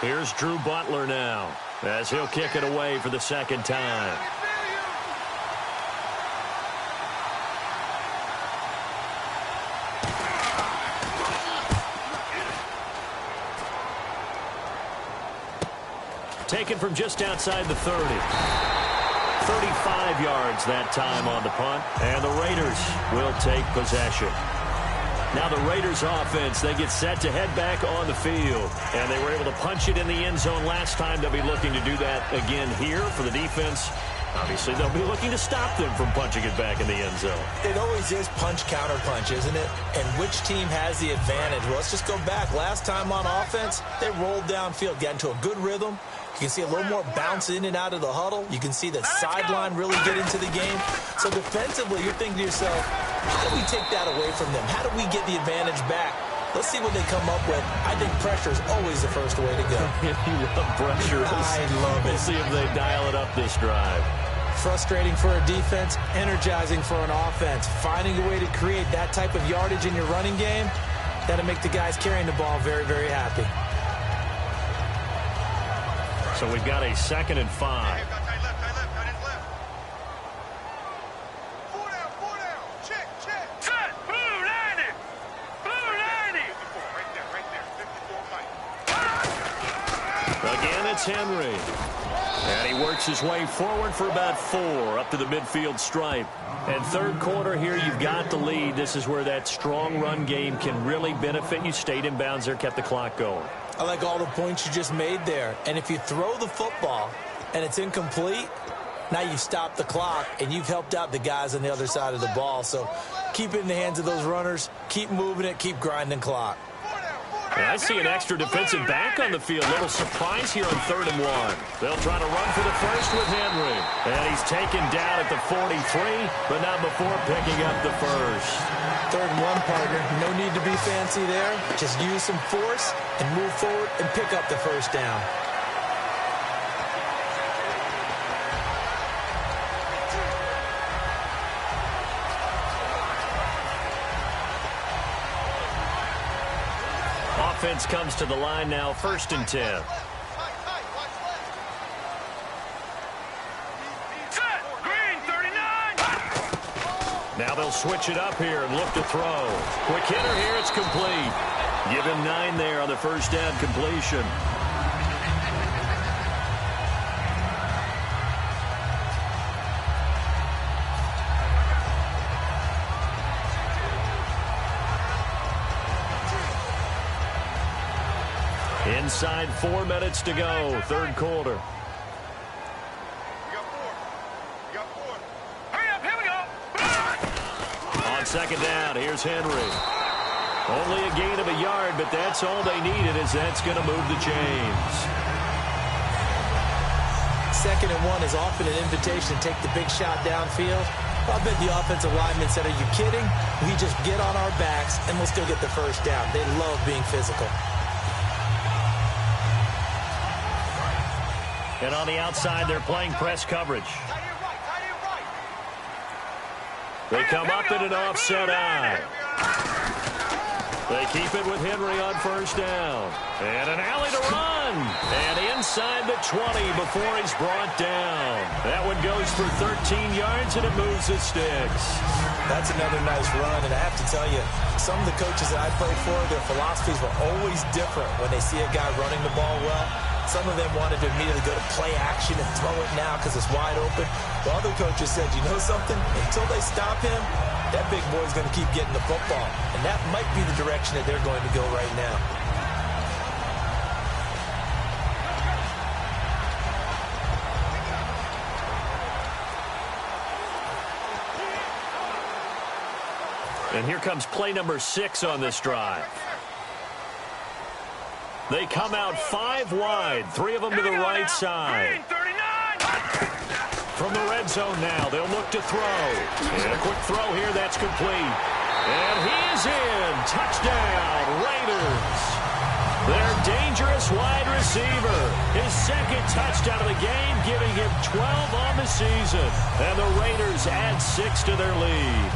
Here's Drew Butler now, as he'll kick it away for the second time. Taken from just outside the 30. 35 yards that time on the punt, and the Raiders will take possession. Now the Raiders offense, they get set to head back on the field. And they were able to punch it in the end zone last time. They'll be looking to do that again here for the defense. Obviously, they'll be looking to stop them from punching it back in the end zone. It always is punch-counter-punch, isn't it? And which team has the advantage? Well, let's just go back. Last time on offense, they rolled downfield, got into a good rhythm, You can see a little more bounce in and out of the huddle. You can see the sideline really get into the game. So defensively, you're thinking to yourself, how do we take that away from them? How do we get the advantage back? Let's see what they come up with. I think pressure is always the first way to go. You love pressure. I love it. We'll see if they dial it up this drive. Frustrating for a defense, energizing for an offense. Finding a way to create that type of yardage in your running game, that'll make the guys carrying the ball very, very happy. So we've got a 2nd and 5. Again, it's Henry. And he works his way forward for about 4 up to the midfield stripe. And third quarter here, you've got the lead. This is where that strong run game can really benefit you. Stayed in bounds there, kept the clock going. I like all the points you just made there. And if you throw the football and it's incomplete, now you've stopped the clock and you've helped out the guys on the other side of the ball. So keep it in the hands of those runners. Keep moving it. Keep grinding clock. And I see an extra defensive back on the field. Little surprise here on 3rd and 1. They'll try to run for the first with Henry. And he's taken down at the 43, but not before picking up the first. 3rd and 1, partner. No need to be fancy there. Just use some force and move forward and pick up the first down. Offense comes to the line now, 1st and 10. Now they'll switch it up here and look to throw. Quick hitter here, it's complete. Give him 9 there on the first down completion. Inside 4 minutes to go, third quarter. Hurry up, here we go. On 2nd down, here's Henry. Only a gain of a yard, but that's all they needed, as that's going to move the chains. 2nd and 1 is often an invitation to take the big shot downfield. I bet the offensive lineman said, are you kidding? We just get on our backs and we'll still get the first down. They love being physical. And on the outside, they're playing press coverage. They come up in an offset eye. They keep it with Henry on first down. And an alley to run. And inside the 20 before he's brought down. That one goes for 13 yards, and it moves the sticks. That's another nice run, and I have to tell you, some of the coaches that I played for, their philosophies were always different when they see a guy running the ball well. Some of them wanted to immediately go to play action and throw it now because it's wide open. While other coaches said, you know something? Until they stop him, that big boy's going to keep getting the football. And that might be the direction that they're going to go right now. And here comes play number 6 on this drive. They come out 5 wide, 3 of them to the right side. From the red zone now, they'll look to throw. And a quick throw here, that's complete. And he is in. Touchdown, Raiders. Their dangerous wide receiver. His 2nd touchdown of the game, giving him 12 on the season. And the Raiders add 6 to their lead.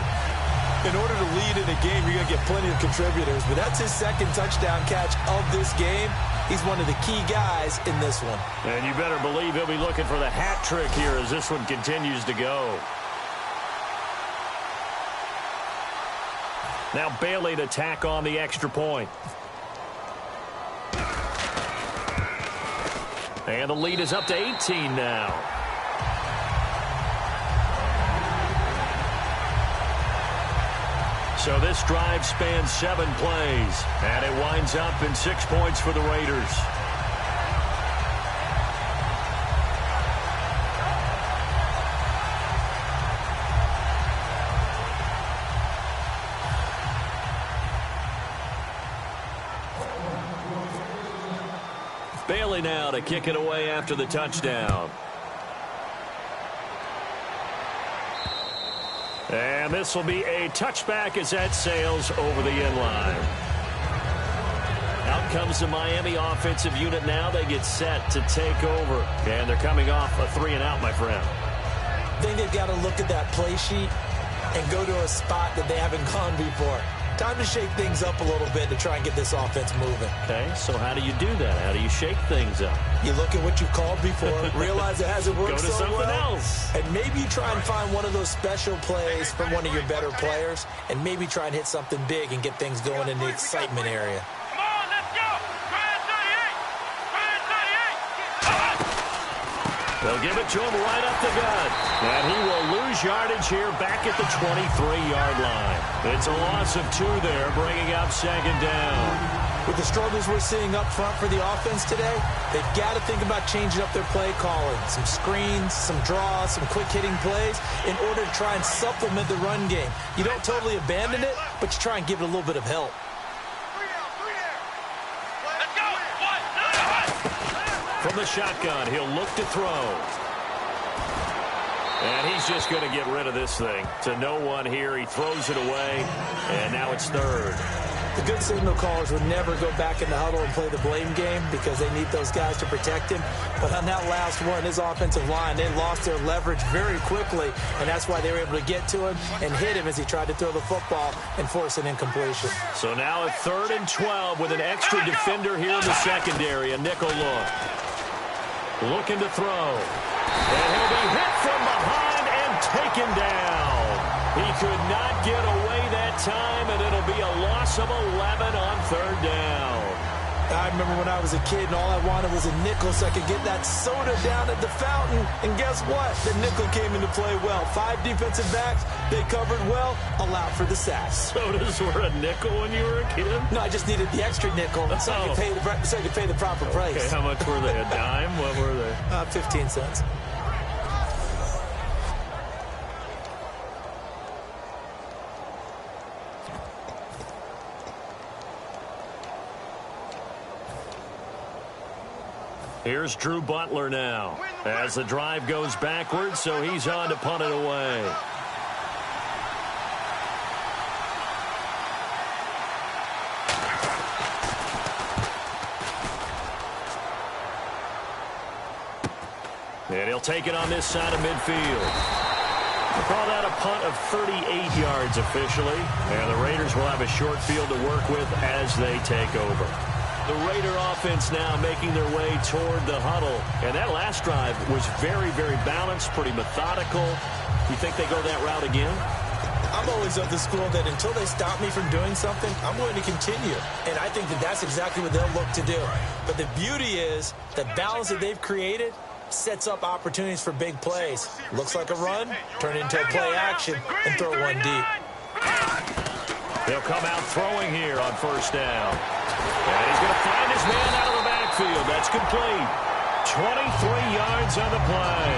In order to lead in a game, you're going to get plenty of contributors. But that's his 2nd touchdown catch of this game. He's one of the key guys in this one. And you better believe he'll be looking for the hat trick here as this one continues to go. Now Bailey to tack on the extra point. And the lead is up to 18 now. So this drive spans 7 plays, and it winds up in 6 points for the Raiders. Bailey now to kick it away after the touchdown. And this will be a touchback as that sails over the end line. Out comes the Miami offensive unit now. They get set to take over. And they're coming off a 3-and-out, my friend. I think they've got to look at that play sheet and go to a spot that they haven't gone before. Time to shake things up a little bit to try and get this offense moving. Okay, so how do you do that? How do you shake things up? You look at what you've called before, realize it hasn't worked Go to so something well, else. and maybe you try and find one of those special plays from one of your better players, and maybe try and hit something big and get things going in the excitement area. Come on, let's go. Grand 38. They'll give it to him right up the gut. And he will lose yardage here back at the 23-yard line. It's a loss of 2 there, bringing up 2nd down. With the struggles we're seeing up front for the offense today, they've got to think about changing up their play calling. Some screens, some draws, some quick-hitting plays in order to try and supplement the run game. You don't totally abandon it, but you try and give it a little bit of help. Let's go. From the shotgun, he'll look to throw. And he's just going to get rid of this thing. To no one here. He throws it away, and now it's 3rd. The good signal callers would never go back in the huddle and play the blame game because they need those guys to protect him. But on that last one, his offensive line, they lost their leverage very quickly, and that's why they were able to get to him and hit him as he tried to throw the football and force an incompletion. So now at 3rd and 12 with an extra defender here in the secondary, a nickel look. Looking to throw. And he'll be hit from behind and taken down. He could not get away that time, and it'll be a loss of 11 on 3rd down. I remember when I was a kid and all I wanted was a nickel so I could get that soda down at the fountain. And guess what? The nickel came into play well. 5 defensive backs, they covered well, allowed for the sacks. Sodas were a nickel when you were a kid? No, I just needed the extra nickel so I could pay the proper price. Okay, how much were they? A dime? What were they? 15 cents. Here's Drew Butler now as the drive goes backwards, so he's on to punt it away. And he'll take it on this side of midfield. We'll call that a punt of 38 yards officially, and the Raiders will have a short field to work with as they take over. The Raider offense now making their way toward the huddle. And that last drive was very, very balanced, pretty methodical. You think they go that route again? I'm always of the school that until they stop me from doing something, I'm going to continue. And I think that that's exactly what they'll look to do. But the beauty is the balance that they've created sets up opportunities for big plays. Looks like a run, turn it into a play action, and throw one deep. They'll come out throwing here on 1st down. And he's going to find his man out of the backfield. That's complete. 23 yards on the play.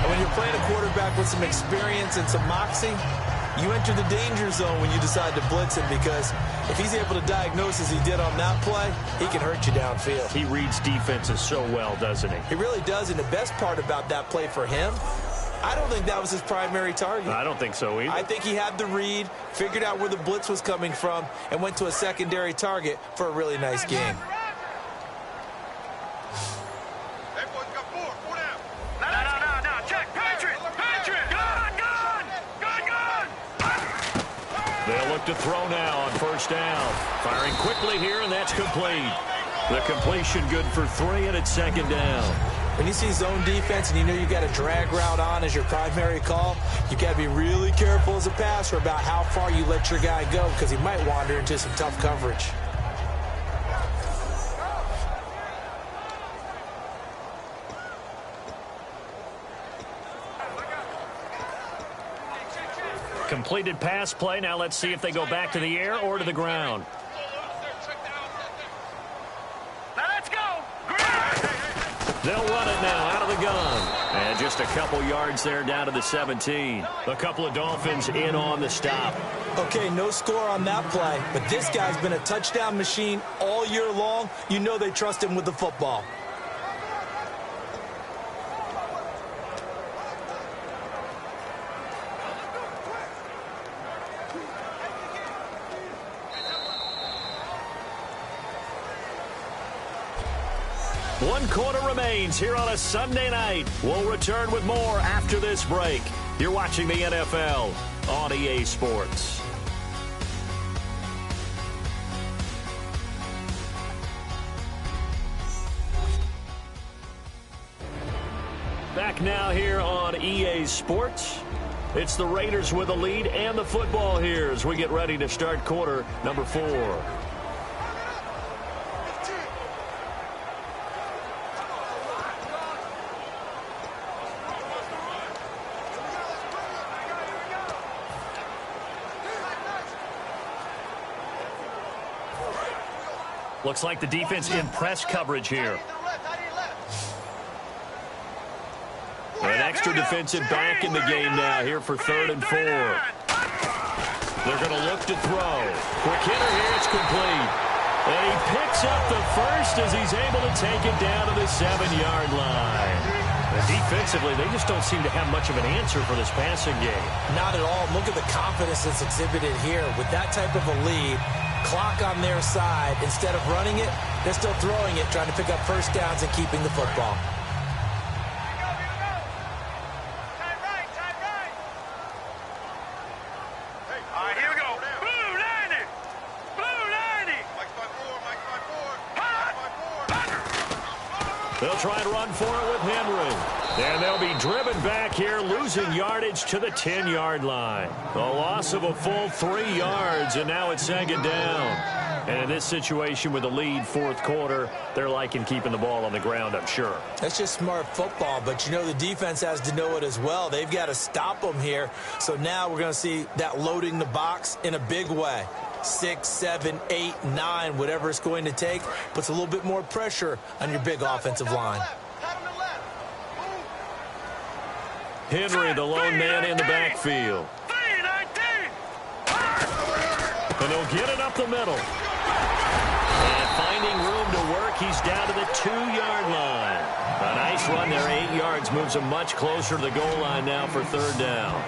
And when you're playing a quarterback with some experience and some moxie, you enter the danger zone when you decide to blitz him, because if he's able to diagnose as he did on that play, he can hurt you downfield. He reads defenses so well, doesn't he? He really does, and the best part about that play for him, I don't think that was his primary target. I don't think so either. I think he had the read, figured out where the blitz was coming from, and went to a secondary target for a really nice game. That boy's got 4. 4 down. No. Check. Patriot. Gun. They'll look to throw now on 1st down. Firing quickly here, and that's complete. The completion good for 3, and it's 2nd down. When you see zone defense and you know you've got a drag route on as your primary call, you've got to be really careful as a passer about how far you let your guy go, because he might wander into some tough coverage. Completed pass play. Now let's see if they go back to the air or to the ground. They'll run it now out of the gun. And just a couple yards there down to the 17. A couple of Dolphins in on the stop. Okay, no score on that play, but this guy's been a touchdown machine all year long. You know they trust him with the football. One quarter remains here on a Sunday night. We'll return with more after this break. You're watching the NFL on EA Sports. Back now here on EA Sports. It's the Raiders with the lead and the football here as we get ready to start quarter number 4. Looks like the defense in press coverage here. An extra defensive back in the game now here for 3rd and 4. They're going to look to throw. Quick hitter here, it's complete. And he picks up the first as he's able to take it down to the 7-yard line. And defensively, they just don't seem to have much of an answer for this passing game. Not at all. Look at the confidence that's exhibited here. With that type of a lead, clock on their side, instead of running it, they're still throwing it, trying to pick up first downs and keeping the football. They'll try and run for it with Henry. And they'll be driven back here, losing yardage to the 10-yard line. A loss of a full 3 yards, and now it's 2nd down. And in this situation with the lead, 4th quarter, they're liking keeping the ball on the ground, I'm sure. That's just smart football, but you know the defense has to know it as well. They've got to stop them here. So now we're going to see that loading the box in a big way. 6, 7, 8, 9, whatever it's going to take, puts a little bit more pressure on your big offensive line. Henry, the lone man in the backfield. And he'll get it up the middle. And finding room to work, he's down to the 2-yard line. A nice run there, 8 yards, moves him much closer to the goal line now for 3rd down.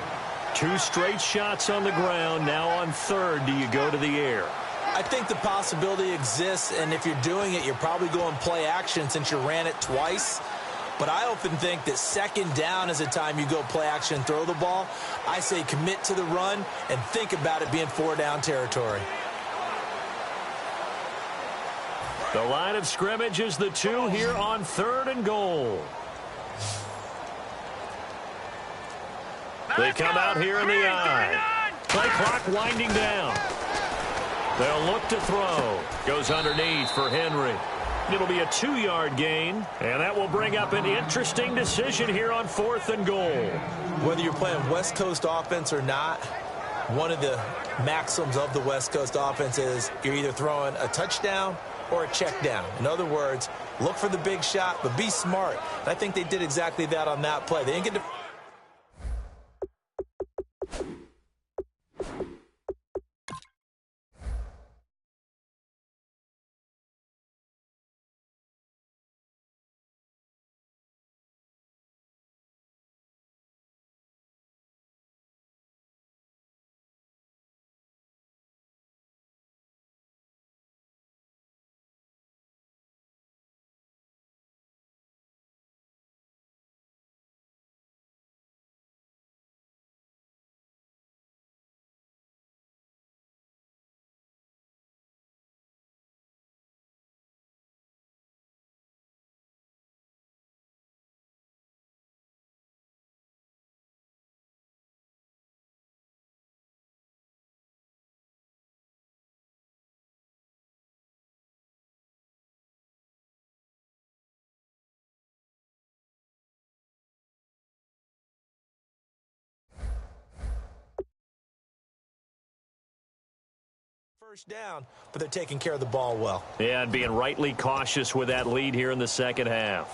2 straight shots on the ground. Now on 3rd, do you go to the air? I think the possibility exists, and if you're doing it, you're probably going play action since you ran it twice. But I often think that 2nd down is a time you go play action and throw the ball. I say commit to the run and think about it being 4-down territory. The line of scrimmage is the 2 here on 3rd and goal. They come out here in the eye. Play clock winding down. They'll look to throw. Goes underneath for Henry. It'll be a 2-yard gain, and that will bring up an interesting decision here on 4th and goal. Whether you're playing West Coast offense or not, one of the maxims of the West Coast offense is you're either throwing a touchdown or a check down. In other words, look for the big shot, but be smart. And I think they did exactly that on that play. They didn't get to... First down, but they're taking care of the ball well. Yeah, and being rightly cautious with that lead here in the 2nd half.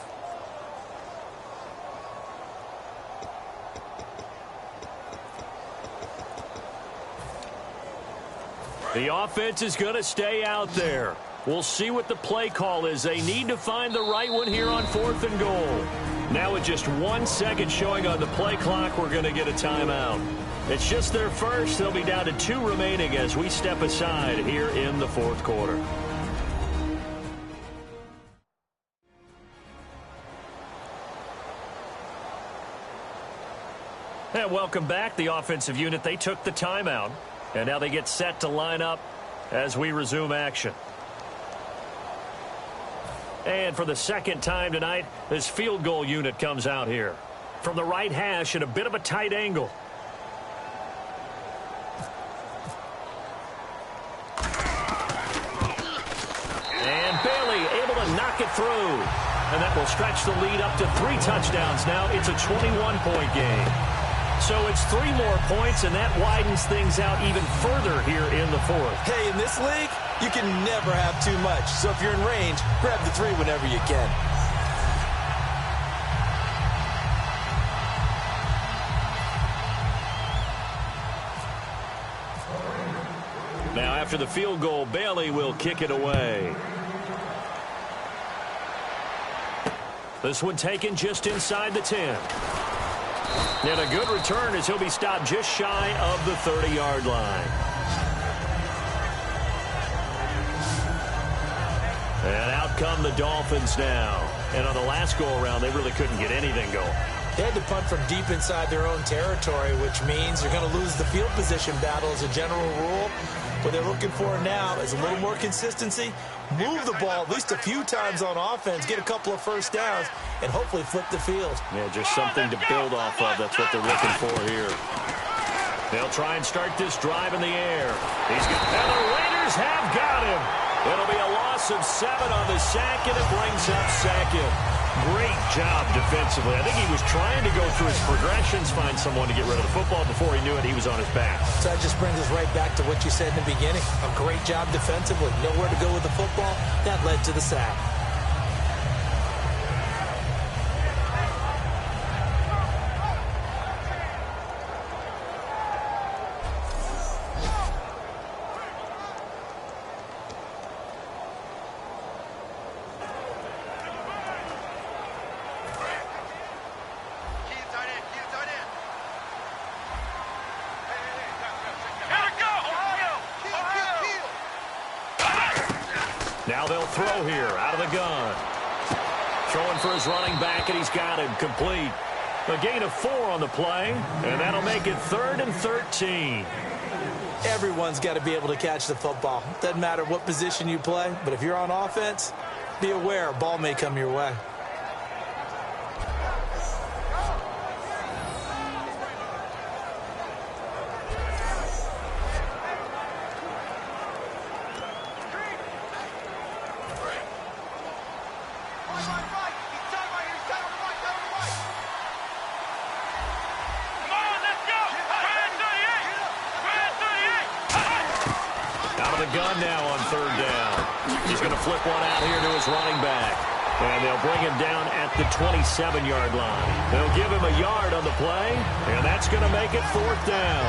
The offense is going to stay out there. We'll see what the play call is. They need to find the right one here on 4th and goal. Now with just 1 second showing on the play clock, we're going to get a timeout. It's just their first. They'll be down to 2 remaining as we step aside here in the 4th quarter. And welcome back. The offensive unit, they took the timeout. And now they get set to line up as we resume action. And for the second time tonight, this field goal unit comes out here. From the right hash at a bit of a tight angle. And Bailey able to knock it through. And that will stretch the lead up to 3 touchdowns now. It's a 21-point game. So it's 3 more points, and that widens things out even further here in the 4th. Hey, in this league, you can never have too much. So if you're in range, grab the 3 whenever you can. Now after the field goal, Bailey will kick it away. This one taken just inside the 10. And a good return as he'll be stopped just shy of the 30-yard line. And out come the Dolphins now. And on the last go-around, they really couldn't get anything going. They had to punt from deep inside their own territory, which means they're going to lose the field position battle as a general rule. What they're looking for now is a little more consistency, move the ball at least a few times on offense, get a couple of first downs, and hopefully flip the field. Yeah, just something to build off of. That's what they're looking for here. They'll try and start this drive in the air. And the Raiders have got him. It'll be a loss of 7 on the sack, and it brings up 2nd. Great job defensively. I think he was trying to go through his progressions, find someone to get rid of the football. Before he knew it, he was on his back. So that just brings us right back to what you said in the beginning. A great job defensively. Nowhere to go with the football. That led to the sack. Now they'll throw here out of the gun. Throwing for his running back, and he's got him complete. A gain of 4 on the play, and that'll make it 3rd and 13. Everyone's got to be able to catch the football. Doesn't matter what position you play, but if you're on offense, be aware a ball may come your way. Gun now on 3rd down. He's going to flip one out here to his running back. And they'll bring him down at the 27-yard line. They'll give him a yard on the play, and that's going to make it 4th down.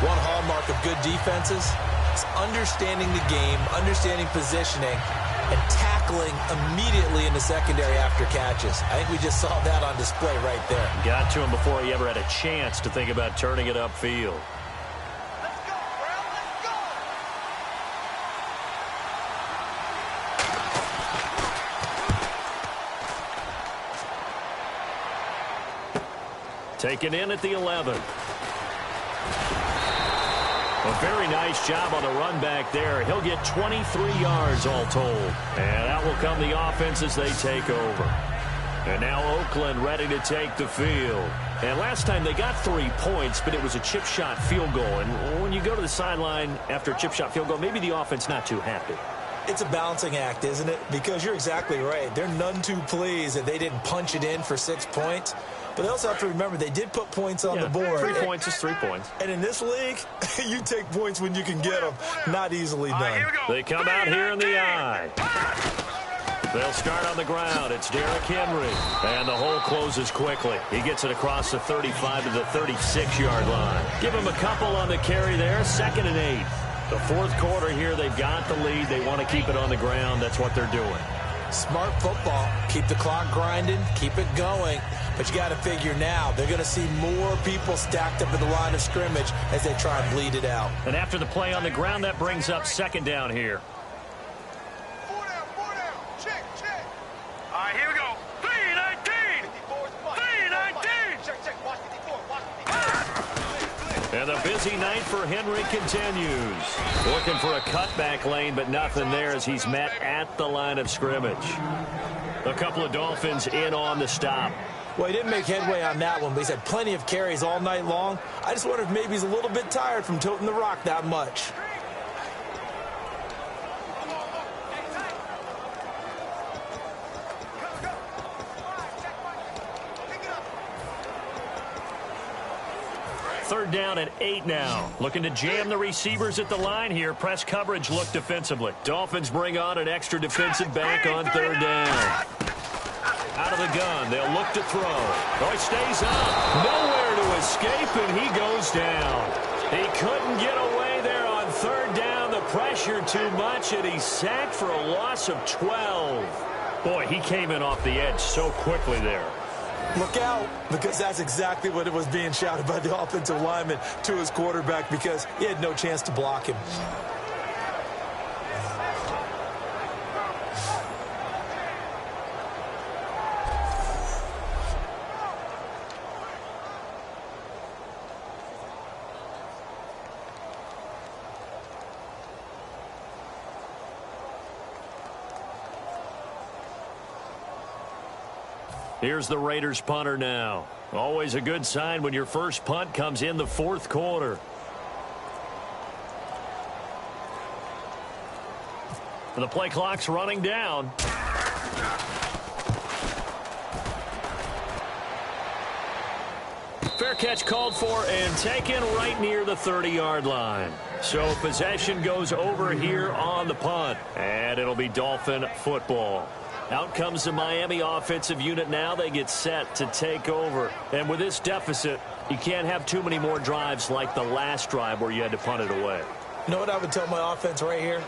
One hallmark of good defenses is understanding the game, understanding positioning, and tackling immediately in the secondary after catches. I think we just saw that on display right there. Got to him before he ever had a chance to think about turning it upfield. Taken in at the 11. A very nice job on the run back there. He'll get 23 yards all told. And out will come the offense as they take over. And now Oakland ready to take the field. And last time they got 3 points, but it was a chip shot field goal. And when you go to the sideline after a chip shot field goal, maybe the offense not too happy. It's a balancing act, isn't it? Because you're exactly right. They're none too pleased that they didn't punch it in for 6 points. But they also have to remember they did put points on the board. 3 points is 3 points. And in this league, you take points when you can get them. Not easily done. They come out here in the eye. They'll start on the ground. It's Derrick Henry. And the hole closes quickly. He gets it across the 35 to the 36-yard line. Give him a couple on the carry there. 2nd and 8. The fourth quarter here, they've got the lead. They want to keep it on the ground. That's what they're doing. Smart football. Keep the clock grinding. Keep it going. But you got to figure now, they're going to see more people stacked up in the line of scrimmage as they try and bleed it out. And after the play on the ground, that brings up second down here. 4 down. Check. All right, here we go. 3-19. 3-19. Check. Watch the 4. And the busy night for Henry continues. Looking for a cutback lane, but nothing there as he's met at the line of scrimmage. A couple of Dolphins in on the stop. Well, he didn't make headway on that one, but he's had plenty of carries all night long. I just wonder if maybe he's a little bit tired from toting the rock that much. Third down and 8 now. Looking to jam the receivers at the line here. Press coverage look defensively. Dolphins bring on an extra defensive back on third down. Out of the gun. They'll look to throw. Oh, he stays up. Nowhere to escape, and he goes down. He couldn't get away there on third down. The pressure too much, and he's sacked for a loss of 12. Boy, he came in off the edge so quickly there. Look out, because that's exactly what it was being shouted by the offensive lineman to his quarterback because he had no chance to block him. Here's the Raiders punter now. Always a good sign when your first punt comes in the fourth quarter. The play clock's running down. Fair catch called for and taken right near the 30-yard line. So possession goes over here on the punt. And it'll be Dolphin football. Out comes the Miami offensive unit now. They get set to take over. And with this deficit, you can't have too many more drives like the last drive where you had to punt it away. You know what I would tell my offense right here?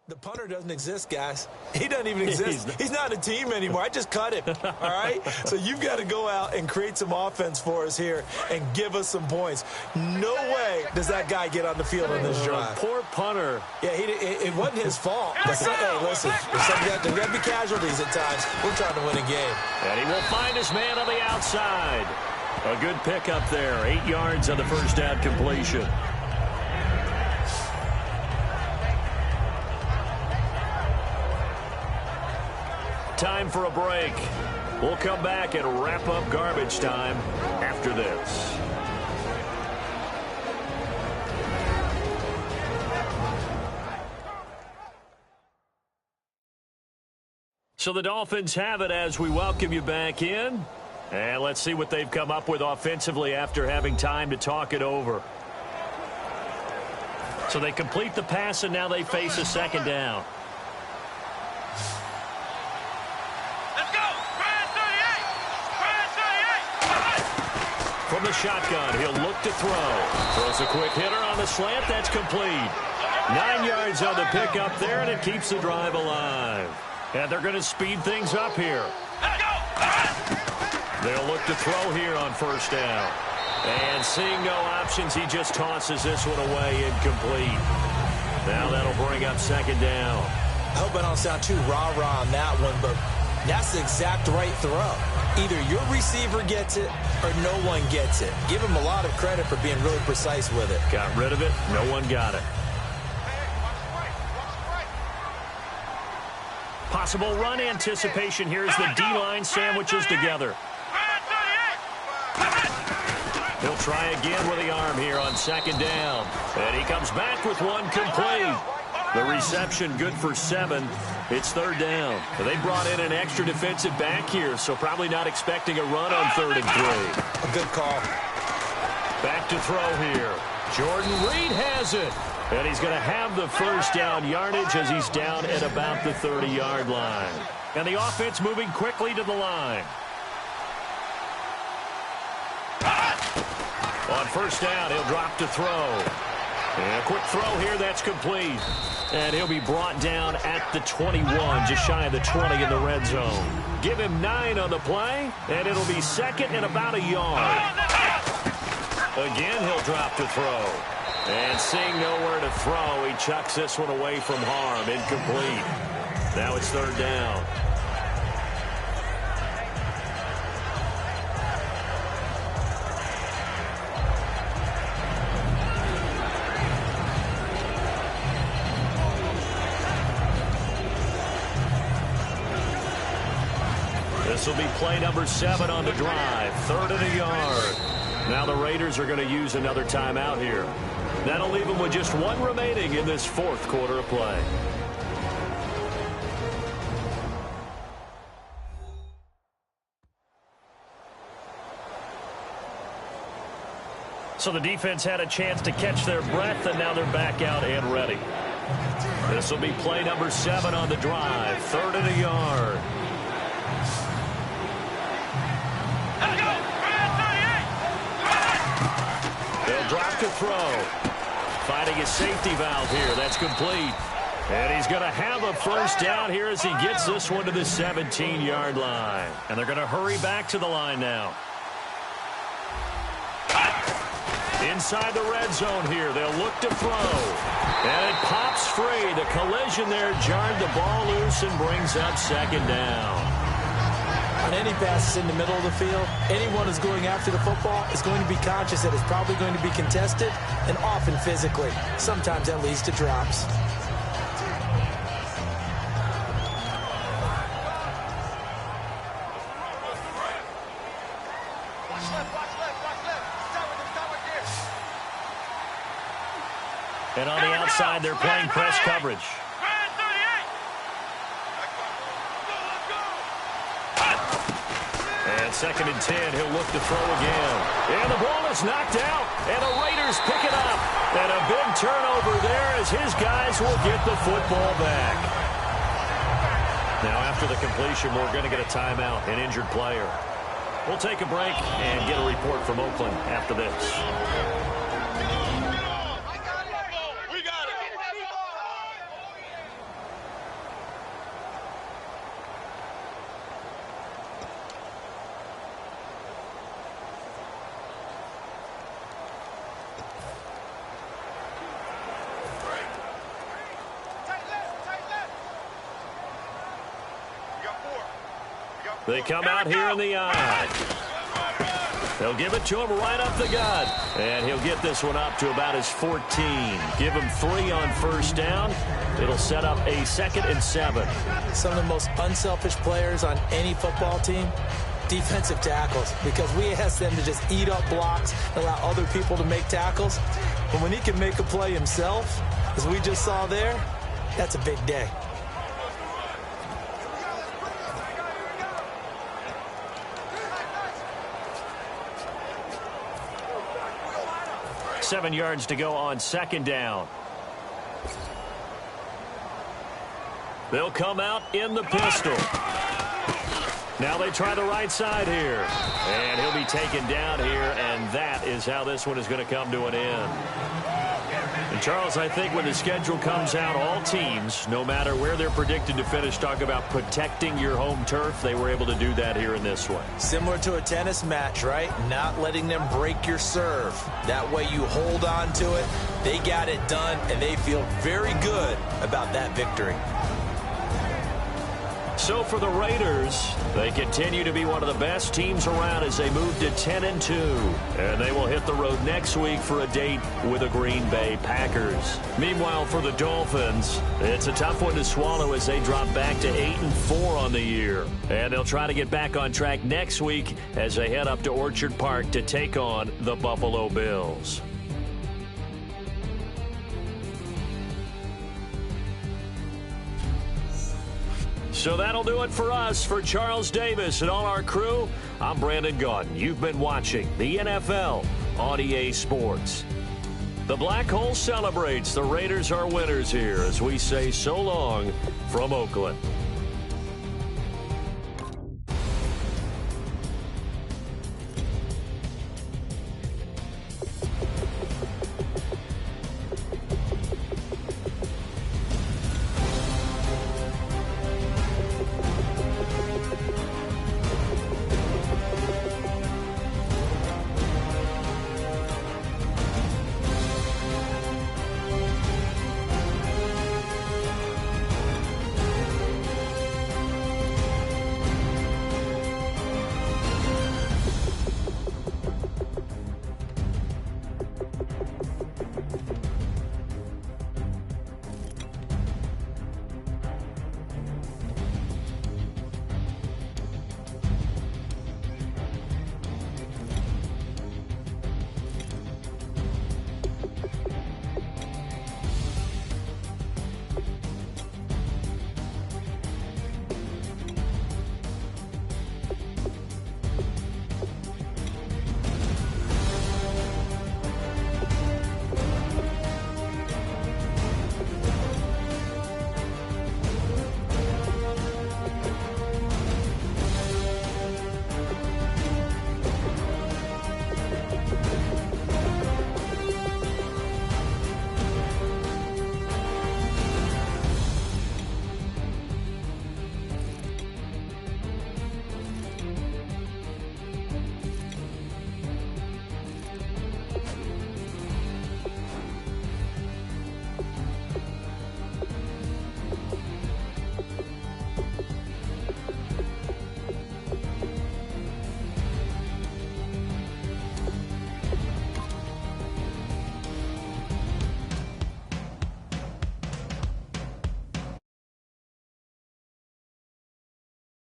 The punter doesn't exist, guys. He doesn't even exist. He's not a team anymore. I just cut him, all right? So you've got to go out and create some offense for us here and give us some points. No way does that guy get on the field on this drive. Poor punter. Yeah, it wasn't his fault. But hey, listen, there's got to be casualties at times. We're trying to win a game. And he will find his man on the outside. A good pickup there. 8 yards on the first down completion. time for a break. We'll come back and wrap up garbage time after this. So the Dolphins have it as we welcome you back in. And let's see what they've come up with offensively after having time to talk it over. So they complete the pass, and now they face a second down. Let's go! Brad 38! Brad 38! From the shotgun, he'll look to throw. Throws a quick hitter on the slant. That's complete. 9 yards on the pickup there, and it keeps the drive alive. And they're going to speed things up here. Let's go! They'll look to throw here on first down. And seeing no options, he just tosses this one away, incomplete. Now that'll bring up second down. I hope I don't sound too rah-rah on that one, but that's the exact right throw. Either your receiver gets it or no one gets it. Give him a lot of credit for being really precise with it. Got rid of it. No one got it. Possible run anticipation here as the D-line sandwiches together. He'll try again with the arm here on second down. And he comes back with one complete. The reception good for 7. It's third down. They brought in an extra defensive back here, so probably not expecting a run on 3rd and 3. A good call. Back to throw here. Jordan Reed has it. And he's going to have the first down yardage as he's down at about the 30-yard line. And the offense moving quickly to the line. On first down, he'll drop to throw. And a quick throw here, that's complete. And he'll be brought down at the 21, just shy of the 20 in the red zone. Give him 9 on the play, and it'll be second and about a yard. Again, he'll drop to throw. And seeing nowhere to throw, he chucks this one away from harm, incomplete. Now it's third down. This will be play number 7 on the drive. 3rd and a yard. Now the Raiders are going to use another timeout here. That'll leave them with just 1 remaining in this 4th quarter of play. So the defense had a chance to catch their breath, and now they're back out and ready. This will be play number 7 on the drive. 3rd and a yard. They'll drop to throw. Finding his safety valve here. That's complete. And he's going to have a first down here as he gets this one to the 17-yard line. And they're going to hurry back to the line now. Inside the red zone here. They'll look to throw. And it pops free. The collision there jarred the ball loose and brings up second down. On any passes in the middle of the field, anyone who's going after the football is going to be conscious that it's probably going to be contested, and often physically. Sometimes that leads to drops. And on the outside, they're playing press coverage. And 2nd and 10, he'll look to throw again. And the ball is knocked out, and the Raiders pick it up. And a big turnover there as his guys will get the football back. Now, after the completion, we're going to get a timeout, an injured player. We'll take a break and get a report from Oakland after this. They come out here in the eye. They'll give it to him right up the gut. And he'll get this one up to about his 14. Give him 3 on first down. It'll set up a 2nd and 7. Some of the most unselfish players on any football team, defensive tackles, because we ask them to just eat up blocks, allow other people to make tackles. But when he can make a play himself, as we just saw there, that's a big day. Seven yards to go on 2nd down. They'll come out in the pistol. Now they try the right side here. And he'll be taken down here, and that is how this one is going to come to an end. And Charles, I think when the schedule comes out, all teams, no matter where they're predicted to finish, talk about protecting your home turf. They were able to do that here in this one. Similar to a tennis match, right? Not letting them break your serve. That way you hold on to it. They got it done, and they feel very good about that victory. So for the Raiders, they continue to be one of the best teams around as they move to 10-2. And they will hit the road next week for a date with the Green Bay Packers. Meanwhile, for the Dolphins, it's a tough one to swallow as they drop back to 8-4 on the year. And they'll try to get back on track next week as they head up to Orchard Park to take on the Buffalo Bills. So that'll do it for us. For Charles Davis and all our crew, I'm Brandon Gaudin. You've been watching the NFL on EA Sports. The Black Hole celebrates. The Raiders are winners here as we say so long from Oakland.